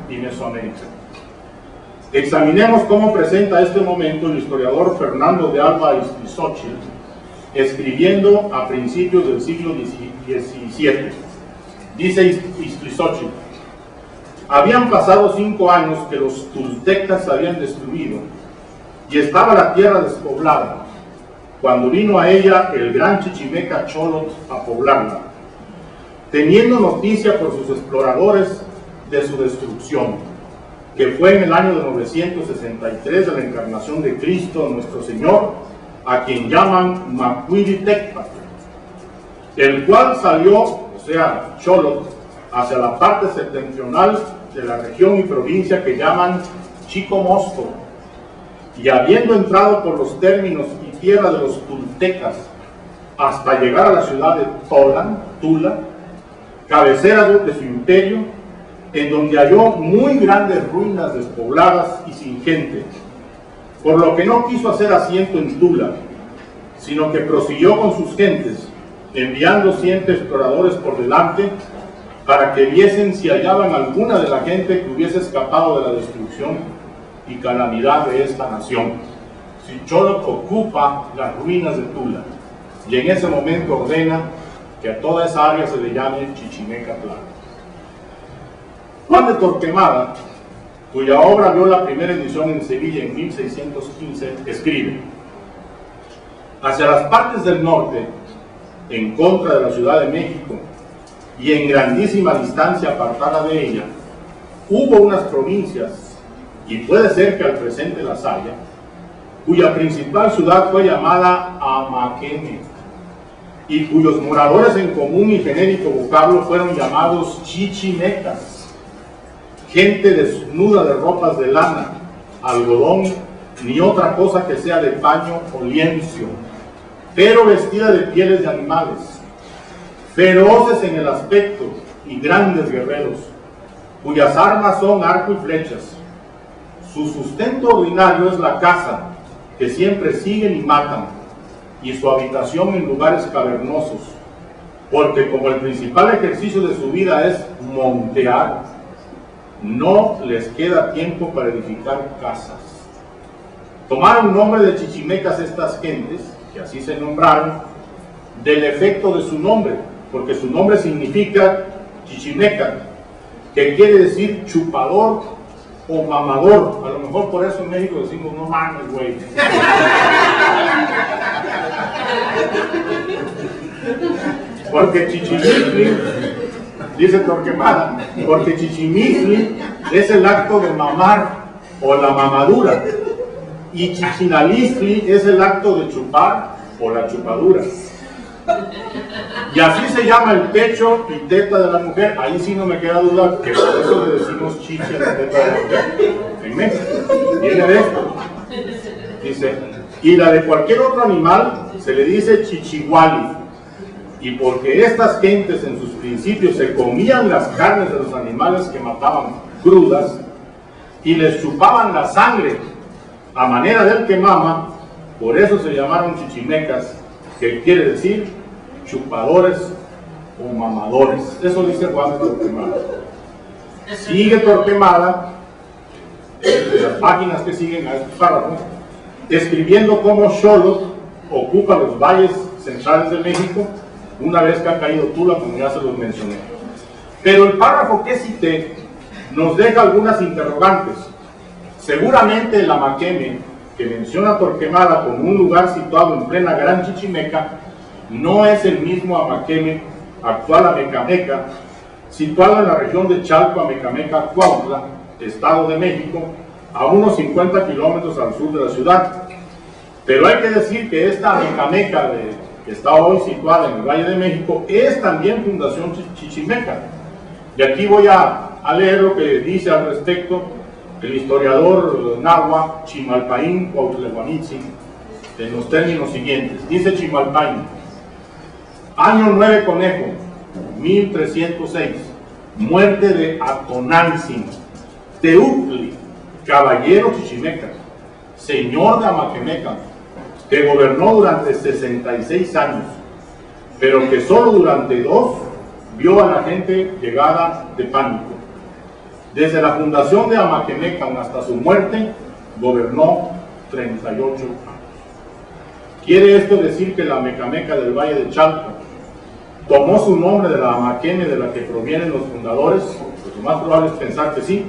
y Mesoamérica. Examinemos cómo presenta este momento el historiador Fernando de Alba Ixtlilxóchitl, escribiendo a principios del siglo XVII. Dice Ixtlilxóchitl: habían pasado 5 años que los toltecas habían destruido y estaba la tierra despoblada, cuando vino a ella el gran chichimeca Xolotl a poblarla, teniendo noticia por sus exploradores de su destrucción, que fue en el año de 963 de la encarnación de Cristo nuestro Señor, a quien llaman Macuilitecpa, el cual salió, o sea, Xolotl, hacia la parte septentrional de la región y provincia que llaman Chicomozco, y habiendo entrado por los términos y tierra de los toltecas hasta llegar a la ciudad de Tula, cabecera de su imperio, en donde halló muy grandes ruinas despobladas y sin gente, por lo que no quiso hacer asiento en Tula, sino que prosiguió con sus gentes, enviando 100 exploradores por delante, para que viesen si hallaban alguna de la gente que hubiese escapado de la destrucción y calamidad de esta nación. Si Xolotl ocupa las ruinas de Tula, y en ese momento ordena que a toda esa área se le llame Chichimecatlán. Juan de Torquemada, cuya obra vio la primera edición en Sevilla en 1615, escribe: hacia las partes del norte, en contra de la Ciudad de México, y en grandísima distancia apartada de ella, hubo unas provincias, y puede ser que al presente las haya, cuya principal ciudad fue llamada Amaqueme, y cuyos moradores en común y genérico vocablo fueron llamados chichimecas, gente desnuda de ropas de lana, algodón, ni otra cosa que sea de paño o lienzo, pero vestida de pieles de animales, feroces en el aspecto y grandes guerreros, cuyas armas son arco y flechas. Su sustento ordinario es la caza, que siempre siguen y matan, y su habitación en lugares cavernosos, porque como el principal ejercicio de su vida es montear, no les queda tiempo para edificar casas. Tomaron nombre de chichimecas estas gentes, que así se nombraron, del efecto de su nombre, porque su nombre significa chichimeca, que quiere decir chupador o mamador. A lo mejor por eso en México decimos no mames, güey. Porque chichimicli, dice Torquemada, porque chichimicli es el acto de mamar o la mamadura, y chichinalistli es el acto de chupar o la chupadura. Y así se llama el pecho y teta de la mujer. Ahí sí no me queda duda que por eso le decimos chicha a la teta de la mujer en México. Viene de esto. Dice, y la de cualquier otro animal se le dice chichihuali. Y porque estas gentes en sus principios se comían las carnes de los animales que mataban crudas y les chupaban la sangre a manera del que mama, por eso se llamaron chichimecas, que quiere decir chupadores o mamadores. Eso dice Juan de Torquemada. Sigue Torquemada, en las páginas que siguen a este párrafo, escribiendo cómo Xolotl ocupa los valles centrales de México una vez que ha caído Tula, como ya se los mencioné. Pero el párrafo que cité nos deja algunas interrogantes. Seguramente el Amaqueme, que menciona Torquemada como un lugar situado en plena Gran Chichimeca, no es el mismo Amaqueme, actual Amecameca, situado en la región de Chalco, Amecameca, Cuautla, Estado de México, a unos 50 kilómetros al sur de la ciudad. Pero hay que decir que esta Amecameca, que está hoy situada en el Valle de México, es también fundación chichimeca. Y aquí voy a leer lo que dice al respecto el historiador náhuatl Chimalpaín Cuautlehuamitzi en los términos siguientes. Dice Chimalpaín: año 9 Conejo, 1306, muerte de Atonantzin, Teutli, caballero chichimeca, señor de Amaquemeca, que gobernó durante 66 años, pero que solo durante 2 vio a la gente llegada de pánico. Desde la fundación de Amaquemecan hasta su muerte, gobernó 38 años. ¿Quiere esto decir que la Mecameca del Valle de Chalco tomó su nombre de la Amaqueme de la que provienen los fundadores? Pues lo más probable es pensar que sí.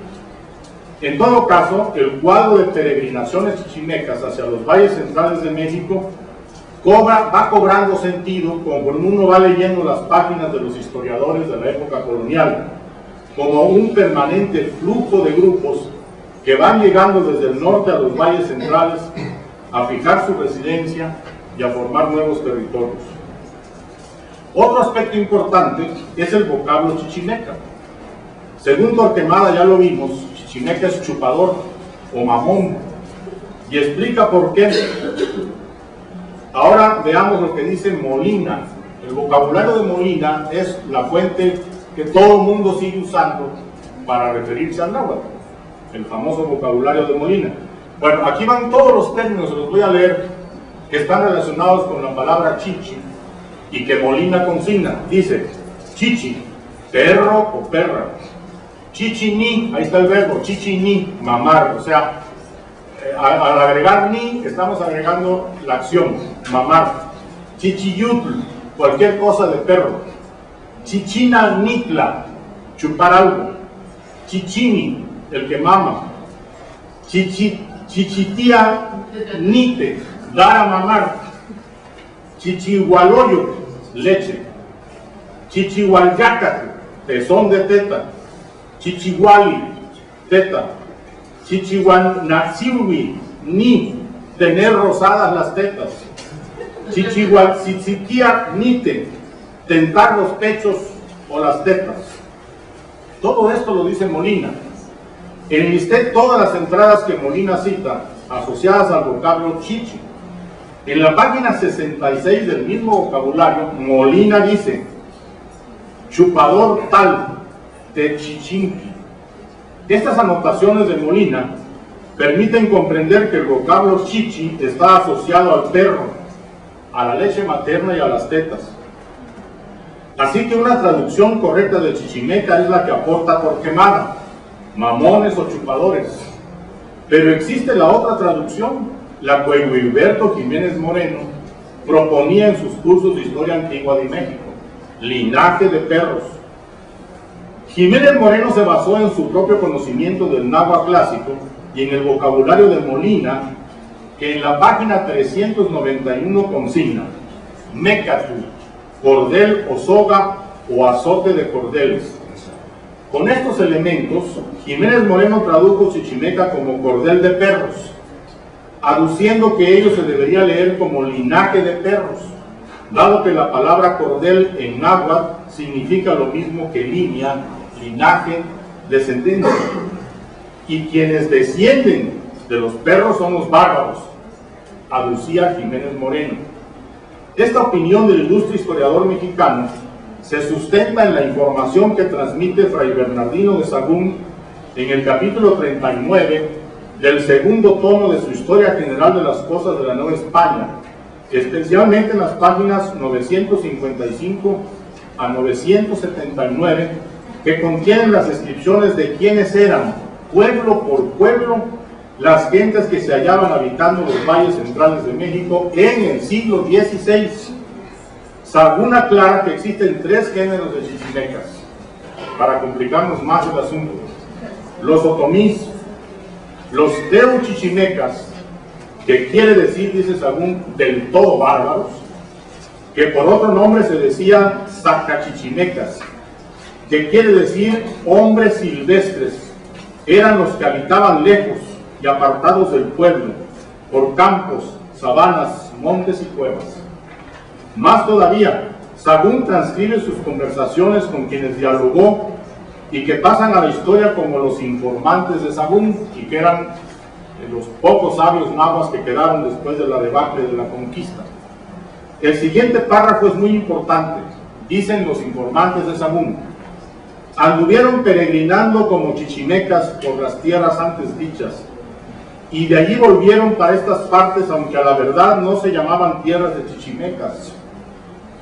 En todo caso, el cuadro de peregrinaciones chichimecas hacia los valles centrales de México va cobrando sentido conforme uno va leyendo las páginas de los historiadores de la época colonial, como un permanente flujo de grupos que van llegando desde el norte a los valles centrales a fijar su residencia y a formar nuevos territorios. Otro aspecto importante es el vocablo chichimeca. Según Torquemada, ya lo vimos, chichimeca es chupador o mamón, y explica por qué. Ahora veamos lo que dice Molina. El vocabulario de Molina es la fuente que todo el mundo sigue usando para referirse al náhuatl, el famoso vocabulario de Molina. Bueno, aquí van todos los términos, se los voy a leer, que están relacionados con la palabra chichi y que Molina consigna. Dice, chichi, perro o perra. Chichi-ni, ahí está el verbo, chichi-ni, mamar. O sea, al agregar ni, estamos agregando la acción, mamar. Chichiyutl, cualquier cosa de perro. Chichina-nitla, chupar algo. Chichini, el que mama. Chichitía-nite, dar a mamar. Chichihualoyo, leche. Chichihualyacatl, pezón de teta. Chichihuali, teta. Chichihuanatsiwi, ni, tener rosadas las tetas. Chichihualtzitzitía, nite, tentar los pechos o las tetas. Todo esto lo dice Molina. Enlisté todas las entradas que Molina cita, asociadas al vocablo chichi. En la página 66 del mismo vocabulario, Molina dice, chupador tal, de chichinqui. Estas anotaciones de Molina permiten comprender que el vocablo chichi está asociado al perro, a la leche materna y a las tetas. Así que una traducción correcta de chichimeca es la que aporta Torquemada, mamones o chupadores. Pero existe la otra traducción, la que Guilberto Jiménez Moreno proponía en sus cursos de Historia Antigua de México, linaje de perros. Jiménez Moreno se basó en su propio conocimiento del náhuatl clásico y en el vocabulario de Molina, que en la página 391 consigna mecatu, cordel o soga o azote de cordeles. Con estos elementos, Jiménez Moreno tradujo chichimeca como cordel de perros, aduciendo que ello se debería leer como linaje de perros, dado que la palabra cordel en náhuatl significa lo mismo que línea, linaje, descendencia. Y quienes descienden de los perros son los bárbaros, aducía Jiménez Moreno. Esta opinión del ilustre historiador mexicano se sustenta en la información que transmite Fray Bernardino de Sahagún en el capítulo 39 del segundo tomo de su Historia General de las Cosas de la Nueva España, especialmente en las páginas 955 a 979, que contienen las descripciones de quiénes eran, pueblo por pueblo, las gentes que se hallaban habitando los valles centrales de México en el siglo XVI. Sahagún aclara que existen 3 géneros de chichimecas, para complicarnos más el asunto: los otomís, los teuchichimecas, que quiere decir, dice Sahagún, del todo bárbaros, que por otro nombre se decían zacachichimecas, que quiere decir hombres silvestres, eran los que habitaban lejos y apartados del pueblo, por campos, sabanas, montes y cuevas. Más todavía, Sahagún transcribe sus conversaciones con quienes dialogó y que pasan a la historia como los informantes de Sahagún, y que eran los pocos sabios nahuas que quedaron después de la debacle de la conquista. El siguiente párrafo es muy importante. Dicen los informantes de Sahagún: anduvieron peregrinando como chichimecas por las tierras antes dichas, y de allí volvieron para estas partes, aunque a la verdad no se llamaban tierras de chichimecas,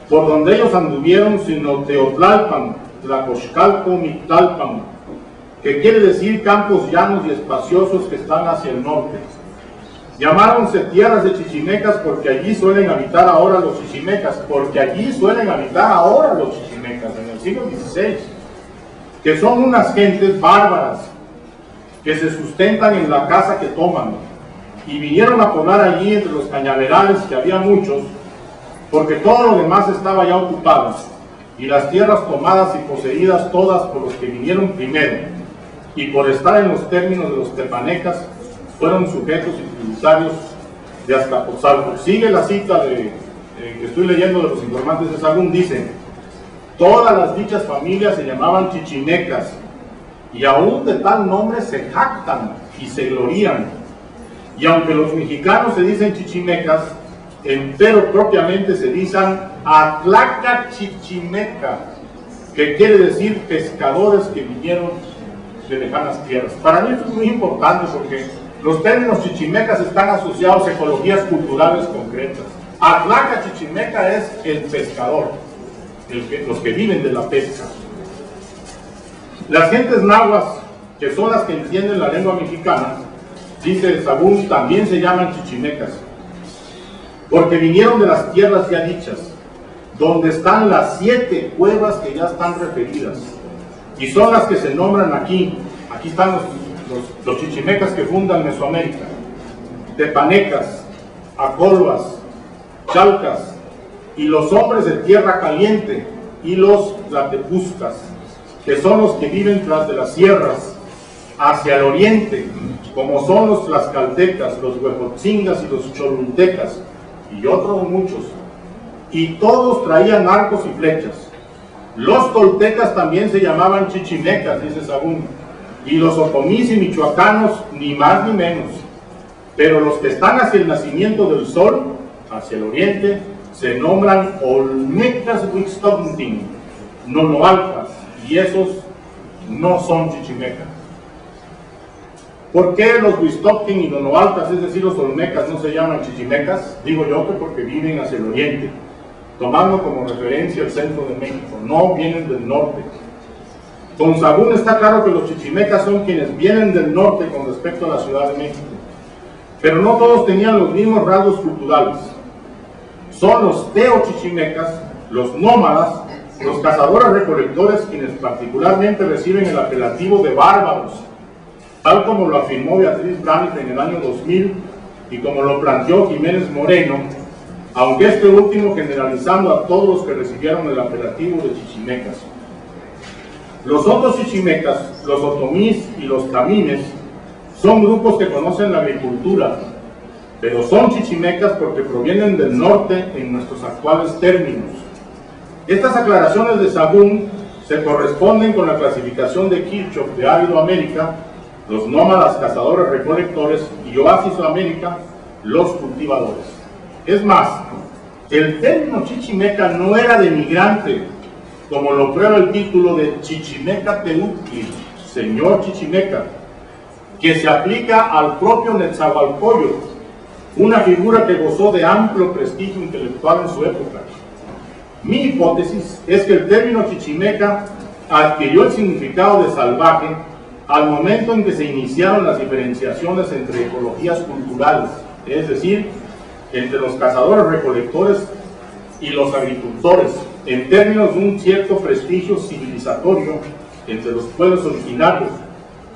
por donde ellos anduvieron, sino Teotlalpan, Tlacoxcalco, Mictalpan, que quiere decir campos llanos y espaciosos que están hacia el norte. Llamáronse tierras de chichimecas porque allí suelen habitar ahora los chichimecas, en el siglo XVI, que son unas gentes bárbaras que se sustentan en la caza que toman, y vinieron a poblar allí entre los cañaverales, que había muchos, porque todo lo demás estaba ya ocupado, y las tierras tomadas y poseídas todas por los que vinieron primero, y por estar en los términos de los tepanecas, fueron sujetos y tributarios de Azcapotzalco. Sigue la cita que estoy leyendo de los informantes de Sahagún, dice: todas las dichas familias se llamaban chichimecas, y aún de tal nombre se jactan y se glorían. Y aunque los mexicanos se dicen chichimecas, pero propiamente se dicen Atlaca Chichimeca, que quiere decir pescadores que vinieron de lejanas tierras. Para mí esto es muy importante porque los términos chichimecas están asociados a ecologías culturales concretas. Atlaca Chichimeca es el pescador, los que viven de la pesca. Las gentes nahuas, que son las que entienden la lengua mexicana, dice Sahagún, también se llaman chichimecas, porque vinieron de las tierras ya dichas, donde están las 7 cuevas que ya están referidas, y son las que se nombran aquí. Aquí están los chichimecas que fundan Mesoamérica: tepanecas, acolvas, chalcas, y los hombres de tierra caliente, y los tlatepuzcas, que son los que viven tras de las sierras, hacia el oriente, como son los tlaxcaltecas, los huejotzingas y los cholultecas, y otros muchos, y todos traían arcos y flechas. Los toltecas también se llamaban chichimecas, dice Sahagún, y los otomís y michoacanos, ni más ni menos. Pero los que están hacia el nacimiento del sol, hacia el oriente, se nombran olmecas huixtocntin, nonoalcas, y esos no son chichimecas. ¿Por qué los huixtocntin y nonoalcas, es decir, los olmecas, no se llaman chichimecas? Digo yo que porque viven hacia el oriente, tomando como referencia el centro de México, no vienen del norte. Con Sahagún está claro que los chichimecas son quienes vienen del norte con respecto a la Ciudad de México, pero no todos tenían los mismos rasgos culturales. Son los teochichimecas, los nómadas, los cazadores recolectores, quienes particularmente reciben el apelativo de bárbaros, tal como lo afirmó Beatriz Braniff en el año 2000 y como lo planteó Jiménez Moreno, aunque este último generalizando a todos los que recibieron el apelativo de chichimecas. Los otros chichimecas, los otomís y los tamimes, son grupos que conocen la agricultura, pero son chichimecas porque provienen del norte en nuestros actuales términos. Estas aclaraciones de Sahagún se corresponden con la clasificación de Kirchhoff de Árido América, los nómadas cazadores recolectores, y Oasis América, los cultivadores. Es más, el término chichimeca no era de migrante, como lo prueba el título de Chichimeca Teutli, señor Chichimeca, que se aplica al propio Netzahualcóyotl, una figura que gozó de amplio prestigio intelectual en su época. Mi hipótesis es que el término chichimeca adquirió el significado de salvaje al momento en que se iniciaron las diferenciaciones entre ecologías culturales, es decir, entre los cazadores recolectores y los agricultores, en términos de un cierto prestigio civilizatorio entre los pueblos originarios,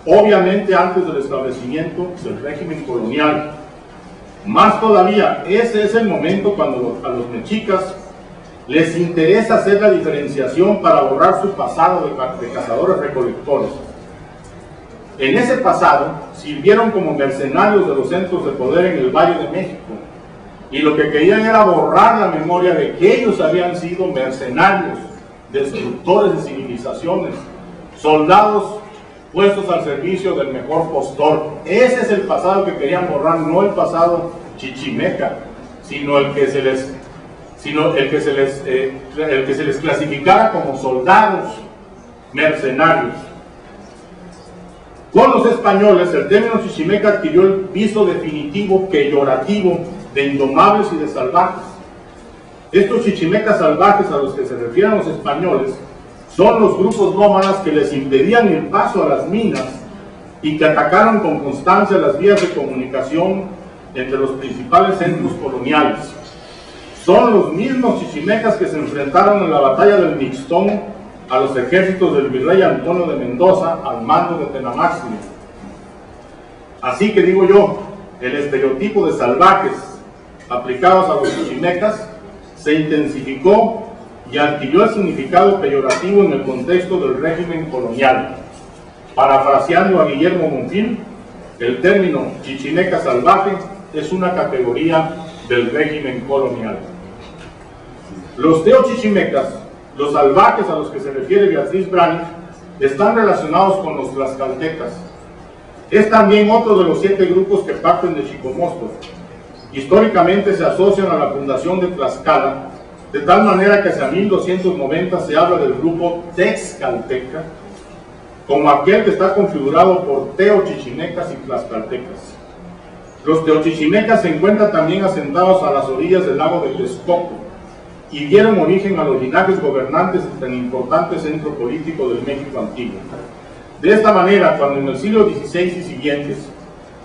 obviamente antes del establecimiento del régimen colonial. Más todavía, ese es el momento cuando a los mexicas les interesa hacer la diferenciación para borrar su pasado de cazadores recolectores. En ese pasado sirvieron como mercenarios de los centros de poder en el Valle de México, y lo que querían era borrar la memoria de que ellos habían sido mercenarios, destructores de civilizaciones, soldados puestos al servicio del mejor postor. Ese es el pasado que querían borrar, no el pasado chichimeca, sino el que se les clasificara como soldados mercenarios. Con los españoles, el término chichimeca adquirió el viso definitivo, peyorativo, de indomables y de salvajes. Estos chichimecas salvajes a los que se refieren los españoles son los grupos nómadas que les impedían el paso a las minas y que atacaron con constancia las vías de comunicación entre los principales centros coloniales. Son los mismos chichimecas que se enfrentaron en la batalla del Mixtón a los ejércitos del virrey Antonio de Mendoza al mando de Tenamaxtli. Así que digo yo, el estereotipo de salvajes aplicados a los chichimecas se intensificó y adquirió el significado peyorativo en el contexto del régimen colonial. Parafraseando a Guillermo Monfil, el término chichimeca salvaje es una categoría del régimen colonial. Los teochichimecas, los salvajes a los que se refiere Beatriz Brani, están relacionados con los tlaxcaltecas. Es también otro de los 7 grupos que parten de Chicomoztla. Históricamente se asocian a la fundación de Tlaxcala, de tal manera que hacia 1290 se habla del grupo Texcalteca, como aquel que está configurado por teochichimecas y tlaxcaltecas. Los teochichimecas se encuentran también asentados a las orillas del lago de Texcoco y dieron origen a los linajes gobernantes de tan importante centro político del México antiguo. De esta manera, cuando en el siglo XVI y siguientes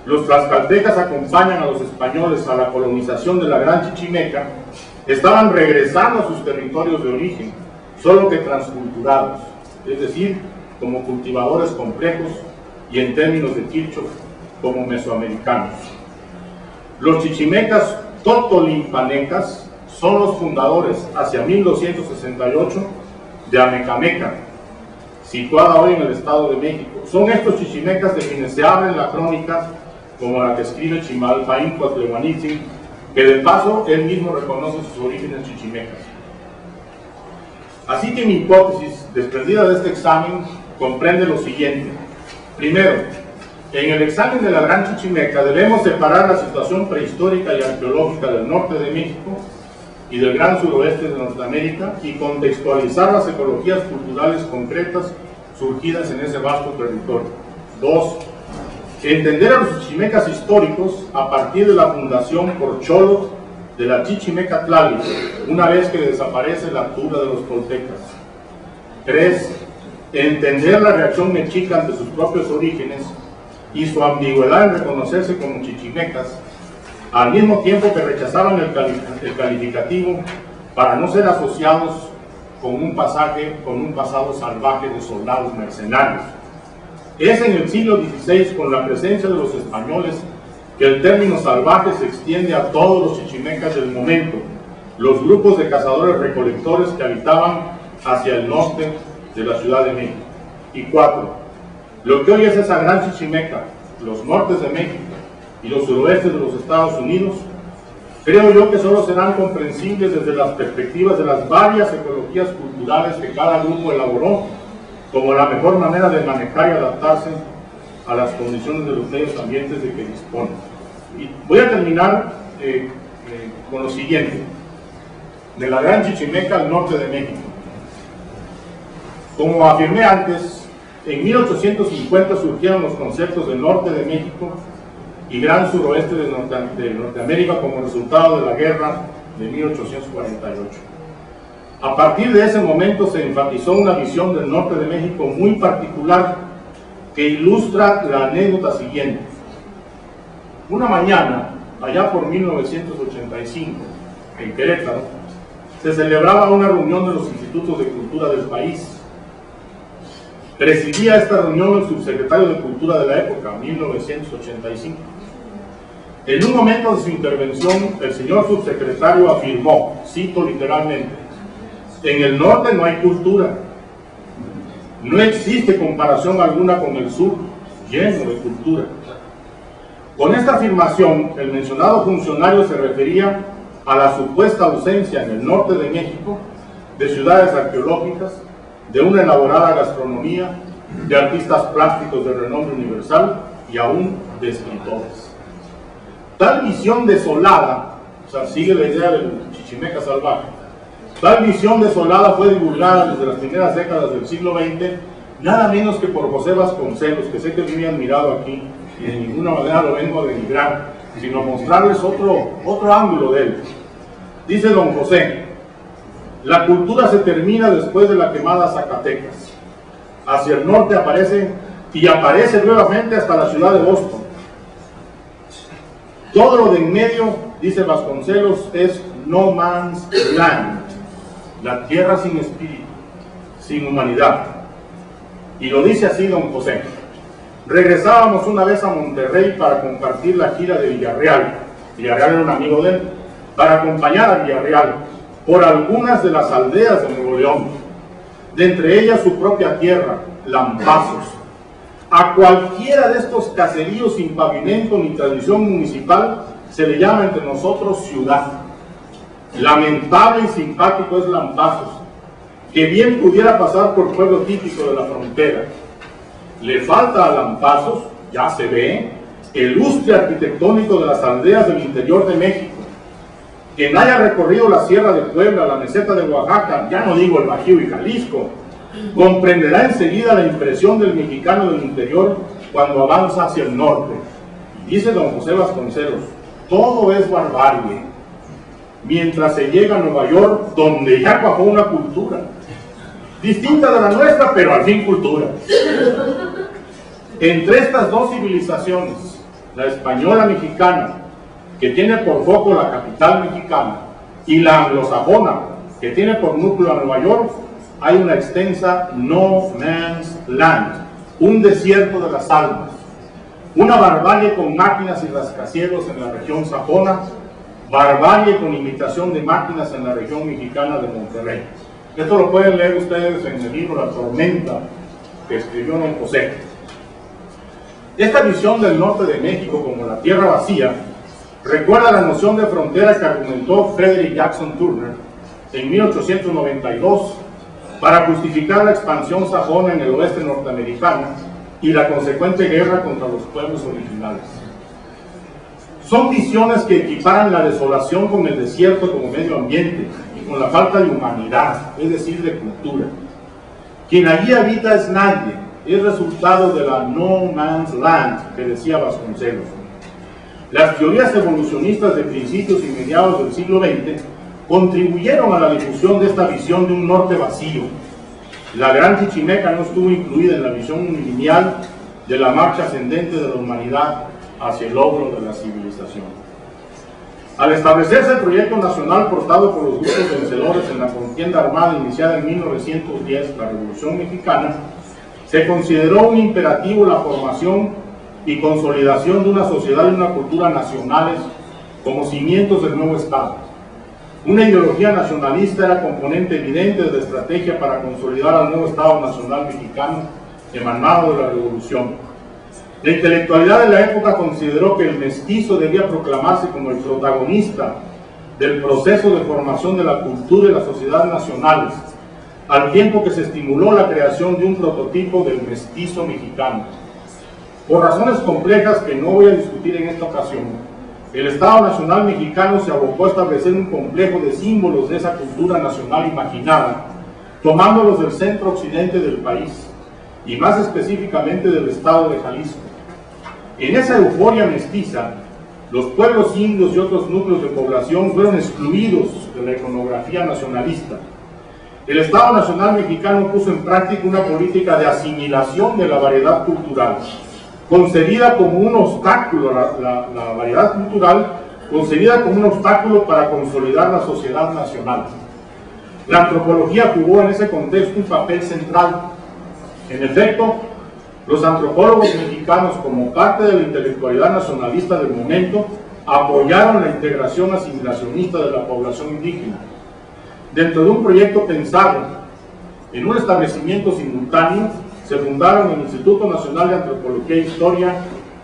los tlaxcaltecas acompañan a los españoles a la colonización de la Gran Chichimeca, estaban regresando a sus territorios de origen, solo que transculturados, es decir, como cultivadores complejos y en términos de Kirchhoff, como mesoamericanos. Los chichimecas totolimpanecas son los fundadores, hacia 1268, de Amecameca, situada hoy en el Estado de México. Son estos chichimecas de quienes se habla en la crónica, como la que escribe Chimalpaín Cuatleuanitzin, que de paso él mismo reconoce sus orígenes chichimecas. Así que mi hipótesis, desprendida de este examen, comprende lo siguiente. Primero, en el examen de la Gran Chichimeca debemos separar la situación prehistórica y arqueológica del norte de México y del gran suroeste de Norteamérica y contextualizar las ecologías culturales concretas surgidas en ese vasto territorio. Dos, entender a los chichimecas históricos a partir de la fundación por cholos de la Chichimeca Tlali, una vez que desaparece la altura de los toltecas. 3. Entender la reacción mexica ante sus propios orígenes y su ambigüedad en reconocerse como chichimecas, al mismo tiempo que rechazaban el calificativo para no ser asociados con un pasado salvaje de soldados mercenarios. Es en el siglo XVI, con la presencia de los españoles, que el término salvaje se extiende a todos los chichimecas del momento, los grupos de cazadores-recolectores que habitaban hacia el norte de la Ciudad de México. Y 4. Lo que hoy es esa gran chichimeca, los nortes de México y los suroestes de los Estados Unidos, creo yo que solo serán comprensibles desde las perspectivas de las varias ecologías culturales que cada grupo elaboró como la mejor manera de manejar y adaptarse a las condiciones de los medios ambientes de que dispone. Y voy a terminar con lo siguiente, de la Gran Chichimeca al norte de México. Como afirmé antes, en 1850 surgieron los conceptos del norte de México y gran suroeste de Norteamérica como resultado de la guerra de 1848. A partir de ese momento se enfatizó una visión del norte de México muy particular que ilustra la anécdota siguiente. Una mañana, allá por 1985, en Querétaro, se celebraba una reunión de los institutos de cultura del país. Presidía esta reunión el subsecretario de Cultura de la época, 1985. En un momento de su intervención, el señor subsecretario afirmó, cito literalmente, en el norte no hay cultura, no existe comparación alguna con el sur, lleno de cultura. Con esta afirmación, el mencionado funcionario se refería a la supuesta ausencia en el norte de México de ciudades arqueológicas, de una elaborada gastronomía, de artistas plásticos de renombre universal y aún de escritores. Tal visión desolada, o sea, sigue la idea del chichimeca salvaje, tal visión desolada fue divulgada desde las primeras décadas del siglo XX nada menos que por José Vasconcelos, que sé que es muy admirado aquí, y de ninguna manera lo vengo a denigrar, sino mostrarles otro ángulo de él. Dice don José: la cultura se termina después de la quemada Zacatecas. Hacia el norte aparece nuevamente hasta la ciudad de Boston. Todo lo de en medio, dice Vasconcelos, es no man's land, la tierra sin espíritu, sin humanidad. Y lo dice así don José: regresábamos una vez a Monterrey para compartir la gira de Villarreal. Villarreal era un amigo de él, para acompañar a Villarreal por algunas de las aldeas de Nuevo León, de entre ellas su propia tierra, Lampazos. A cualquiera de estos caseríos sin pavimento ni tradición municipal se le llama entre nosotros ciudad. Lamentable y simpático es Lampazos, que bien pudiera pasar por pueblo típico de la frontera. Le falta a Lampazos, ya se ve, el lustre arquitectónico de las aldeas del interior de México. Quien haya recorrido la Sierra de Puebla, la meseta de Oaxaca, ya no digo el Bajío y Jalisco, comprenderá enseguida la impresión del mexicano del interior cuando avanza hacia el norte. Dice don José Vasconcelos: todo es barbarie, mientras se llega a Nueva York, donde ya cuajó una cultura, distinta de la nuestra, pero al fin cultura. Entre estas dos civilizaciones, la española mexicana, que tiene por foco la capital mexicana, y la anglosajona, que tiene por núcleo a Nueva York, hay una extensa no man's land, un desierto de las almas, una barbarie con máquinas y rascacielos en la región sajona, barbarie con imitación de máquinas en la región mexicana de Monterrey. Esto lo pueden leer ustedes en el libro La Tormenta, que escribió don José. Esta visión del norte de México como la tierra vacía recuerda la noción de frontera que argumentó Frederick Jackson Turner en 1892 para justificar la expansión sajona en el oeste norteamericano y la consecuente guerra contra los pueblos originales. Son visiones que equiparan la desolación con el desierto como medio ambiente y con la falta de humanidad, es decir, de cultura. Quien allí habita es nadie, es resultado de la no man's land que decía Vasconcelos. Las teorías evolucionistas de principios y mediados del siglo XX contribuyeron a la difusión de esta visión de un norte vacío. La gran Chichimeca no estuvo incluida en la visión unilineal de la marcha ascendente de la humanidad hacia el logro de la civilización. Al establecerse el proyecto nacional portado por los grupos vencedores en la contienda armada iniciada en 1910, la Revolución Mexicana, se consideró un imperativo la formación y consolidación de una sociedad y una cultura nacionales como cimientos del nuevo Estado. Una ideología nacionalista era componente evidente de la estrategia para consolidar al nuevo Estado Nacional Mexicano emanado de la Revolución. La intelectualidad de la época consideró que el mestizo debía proclamarse como el protagonista del proceso de formación de la cultura y la sociedad nacionales, al tiempo que se estimuló la creación de un prototipo del mestizo mexicano. Por razones complejas que no voy a discutir en esta ocasión, el Estado Nacional Mexicano se abocó a establecer un complejo de símbolos de esa cultura nacional imaginada, tomándolos del centro occidente del país, y más específicamente del estado de Jalisco. En esa euforia mestiza, los pueblos indios y otros núcleos de población fueron excluidos de la iconografía nacionalista. El Estado Nacional Mexicano puso en práctica una política de asimilación de la variedad cultural, concebida como un obstáculo, la variedad cultural, concebida como un obstáculo para consolidar la sociedad nacional. La antropología jugó en ese contexto un papel central. En efecto, los antropólogos mexicanos, como parte de la intelectualidad nacionalista del momento, apoyaron la integración asimilacionista de la población indígena. Dentro de un proyecto pensado en un establecimiento simultáneo, se fundaron el Instituto Nacional de Antropología e Historia,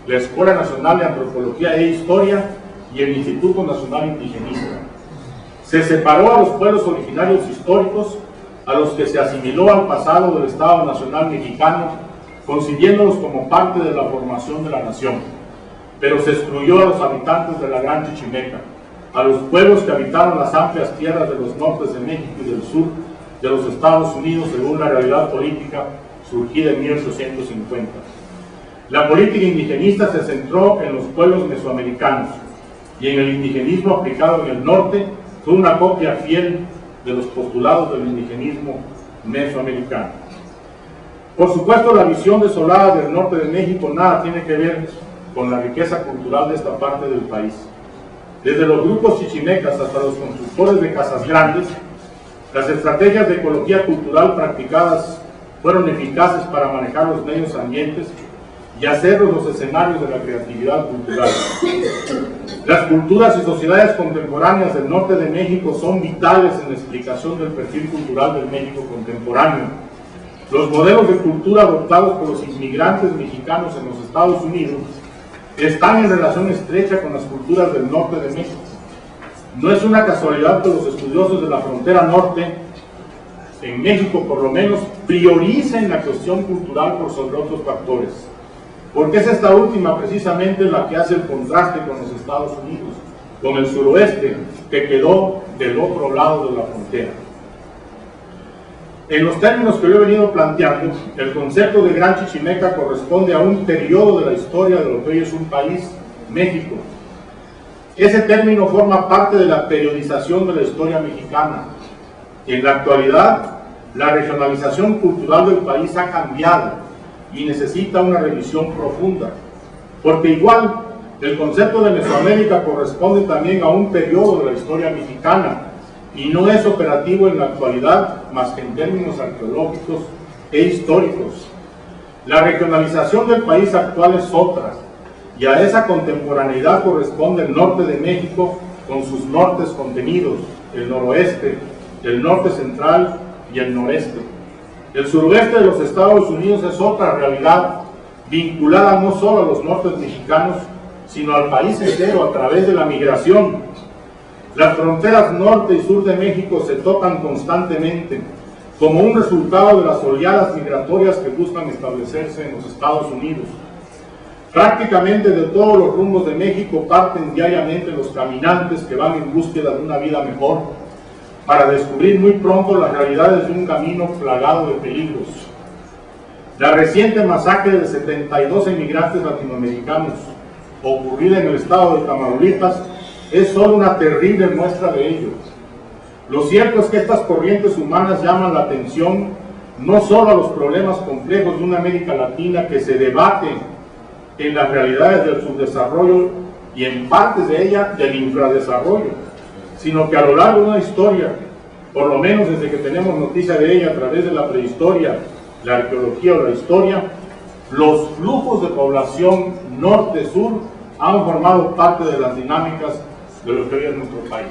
la Escuela Nacional de Antropología e Historia y el Instituto Nacional Indigenista. Se separó a los pueblos originarios históricos, a los que se asimiló al pasado del Estado Nacional Mexicano, concibiéndolos como parte de la formación de la nación, pero se excluyó a los habitantes de la Gran Chichimeca, a los pueblos que habitaron las amplias tierras de los nortes de México y del sur de los Estados Unidos según la realidad política surgida en 1850. La política indigenista se centró en los pueblos mesoamericanos y en el indigenismo aplicado en el norte fue una copia fiel de los postulados del indigenismo mesoamericano. Por supuesto, la visión desolada del norte de México nada tiene que ver con la riqueza cultural de esta parte del país. Desde los grupos chichimecas hasta los constructores de casas grandes, las estrategias de ecología cultural practicadas fueron eficaces para manejar los medios ambientes y hacerlos los escenarios de la creatividad cultural. Las culturas y sociedades contemporáneas del norte de México son vitales en la explicación del perfil cultural del México contemporáneo. Los modelos de cultura adoptados por los inmigrantes mexicanos en los Estados Unidos están en relación estrecha con las culturas del norte de México. No es una casualidad que los estudiosos de la frontera norte, en México por lo menos, prioricen la cuestión cultural por sobre otros factores, porque es esta última precisamente la que hace el contraste con los Estados Unidos, con el suroeste, que quedó del otro lado de la frontera. En los términos que yo he venido planteando, el concepto de Gran Chichimeca corresponde a un periodo de la historia de lo que hoy es un país, México. Ese término forma parte de la periodización de la historia mexicana. En la actualidad, la regionalización cultural del país ha cambiado y necesita una revisión profunda, porque igual el concepto de Mesoamérica corresponde también a un periodo de la historia mexicana, y no es operativo en la actualidad más que en términos arqueológicos e históricos. La regionalización del país actual es otra, y a esa contemporaneidad corresponde el norte de México con sus nortes contenidos, el noroeste, el norte central y el noreste. El suroeste de los Estados Unidos es otra realidad, vinculada no solo a los nortes mexicanos, sino al país entero a través de la migración. Las fronteras norte y sur de México se tocan constantemente como un resultado de las oleadas migratorias que buscan establecerse en los Estados Unidos. Prácticamente de todos los rumbos de México parten diariamente los caminantes que van en búsqueda de una vida mejor, para descubrir muy pronto las realidades de un camino plagado de peligros. La reciente masacre de 72 emigrantes latinoamericanos, ocurrida en el estado de Tamaulipas, es solo una terrible muestra de ello. Lo cierto es que estas corrientes humanas llaman la atención no solo a los problemas complejos de una América Latina que se debate en las realidades del subdesarrollo y en partes de ella del infradesarrollo, sino que a lo largo de una historia, por lo menos desde que tenemos noticia de ella a través de la prehistoria, la arqueología o la historia, los flujos de población norte-sur han formado parte de las dinámicas de lo que hoy es nuestro país.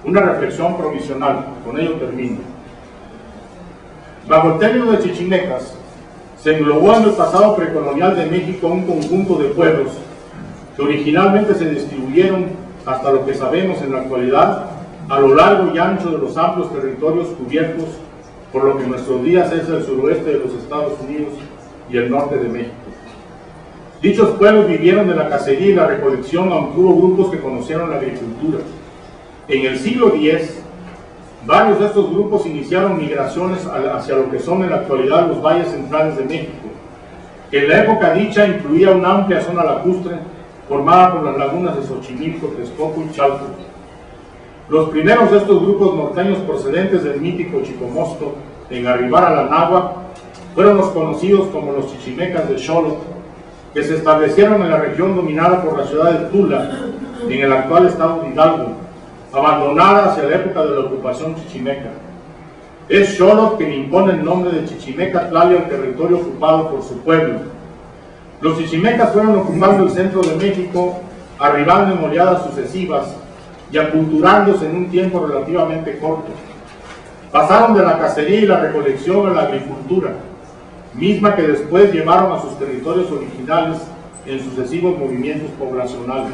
Una reflexión provisional, con ello termino. Bajo el término de chichimecas, se englobó en el pasado precolonial de México un conjunto de pueblos que originalmente se distribuyeron, hasta lo que sabemos en la actualidad, a lo largo y ancho de los amplios territorios cubiertos por lo que en nuestros días es el suroeste de los Estados Unidos y el norte de México. Dichos pueblos vivieron de la cacería y la recolección, aunque hubo grupos que conocieron la agricultura. En el siglo X, varios de estos grupos iniciaron migraciones hacia lo que son en la actualidad los valles centrales de México, que en la época dicha incluía una amplia zona lacustre formada por las lagunas de Xochimilco, Texcoco y Chalco. Los primeros de estos grupos norteños procedentes del mítico Chicomosto en arribar a la Náhuac fueron los conocidos como los chichimecas de Xolotl, que se establecieron en la región dominada por la ciudad de Tula, en el actual estado de Hidalgo, abandonada hacia la época de la ocupación chichimeca. Es Xolotl quien impone el nombre de Chichimeca Tlali al territorio ocupado por su pueblo. Los chichimecas fueron ocupando el centro de México, arribando en oleadas sucesivas y aculturándose en un tiempo relativamente corto. Pasaron de la cacería y la recolección a la agricultura, misma que después llevaron a sus territorios originales en sucesivos movimientos poblacionales.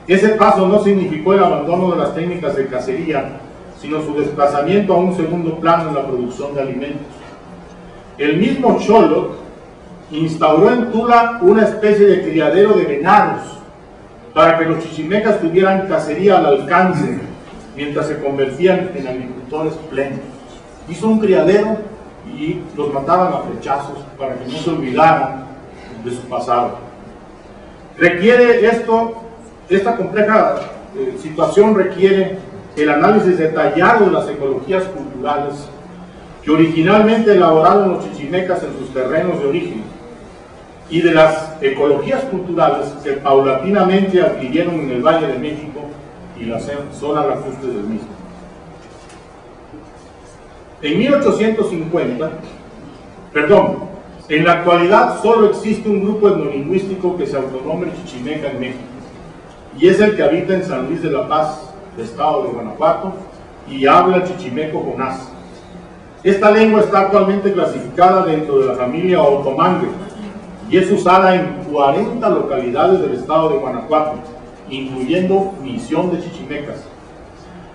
Ese paso no significó el abandono de las técnicas de cacería, sino su desplazamiento a un segundo plano en la producción de alimentos. El mismo Xolotl instauró en Tula una especie de criadero de venados para que los chichimecas tuvieran cacería al alcance mientras se convertían en agricultores plenos. Hizo un criadero y los mataban a flechazos para que no se olvidaran de su pasado. Requiere esta compleja situación requiere el análisis detallado de las ecologías culturales que originalmente elaboraron los chichimecas en sus terrenos de origen y de las ecologías culturales que paulatinamente adquirieron en el Valle de México y la zona lacustre del mismo. En la actualidad solo existe un grupo etnolingüístico que se autonombra chichimeca en México, y es el que habita en San Luis de la Paz, estado de Guanajuato, y habla chichimeco jonás. Esta lengua está actualmente clasificada dentro de la familia otomangue y es usada en 40 localidades del estado de Guanajuato, incluyendo Misión de Chichimecas.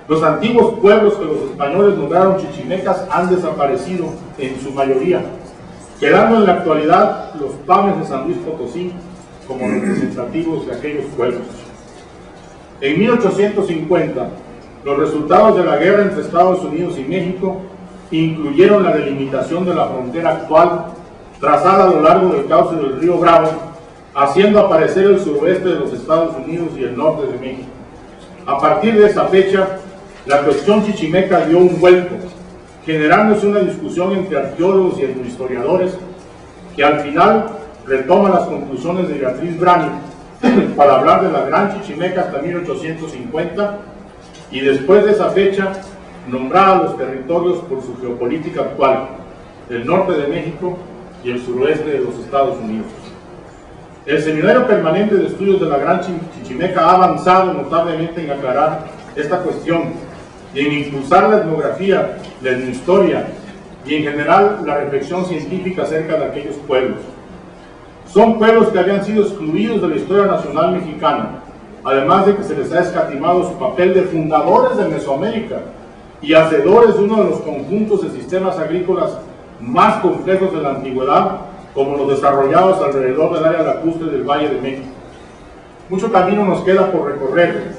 Los antiguos pueblos que los españoles nombraron chichimecas han desaparecido en su mayoría, quedando en la actualidad los pames de San Luis Potosí como representativos de aquellos pueblos. En 1850, los resultados de la guerra entre Estados Unidos y México incluyeron la delimitación de la frontera actual, trazada a lo largo del cauce del río Bravo, haciendo aparecer el suroeste de los Estados Unidos y el norte de México. A partir de esa fecha, la cuestión chichimeca dio un vuelco, generándose una discusión entre arqueólogos y etnohistoriadores que al final retoma las conclusiones de Beatriz Brani para hablar de la Gran Chichimeca hasta 1850 y después de esa fecha nombrar a los territorios por su geopolítica actual, el norte de México y el suroeste de los Estados Unidos. El Seminario Permanente de Estudios de la Gran Chichimeca ha avanzado notablemente en aclarar esta cuestión y en impulsar la etnografía, la etnohistoria y en general la reflexión científica acerca de aquellos pueblos. Son pueblos que habían sido excluidos de la historia nacional mexicana, además de que se les ha escatimado su papel de fundadores de Mesoamérica y hacedores de uno de los conjuntos de sistemas agrícolas más complejos de la antigüedad, como los desarrollados alrededor del área lacustre del Valle de México. Mucho camino nos queda por recorrer.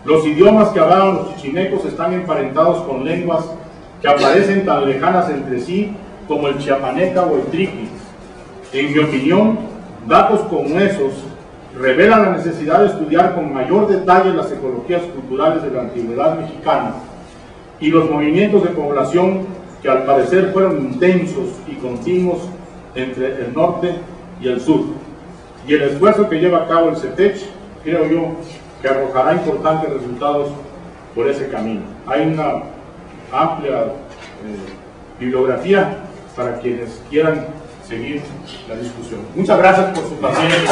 Los idiomas que hablaban los chichimecos están emparentados con lenguas que aparecen tan lejanas entre sí como el chiapaneca o el triqui. En mi opinión, datos como esos revelan la necesidad de estudiar con mayor detalle las ecologías culturales de la antigüedad mexicana y los movimientos de población que al parecer fueron intensos y continuos entre el norte y el sur. Y el esfuerzo que lleva a cabo el CETECH, creo yo, que arrojará importantes resultados por ese camino. Hay una amplia bibliografía para quienes quieran seguir la discusión. Muchas gracias por su paciencia.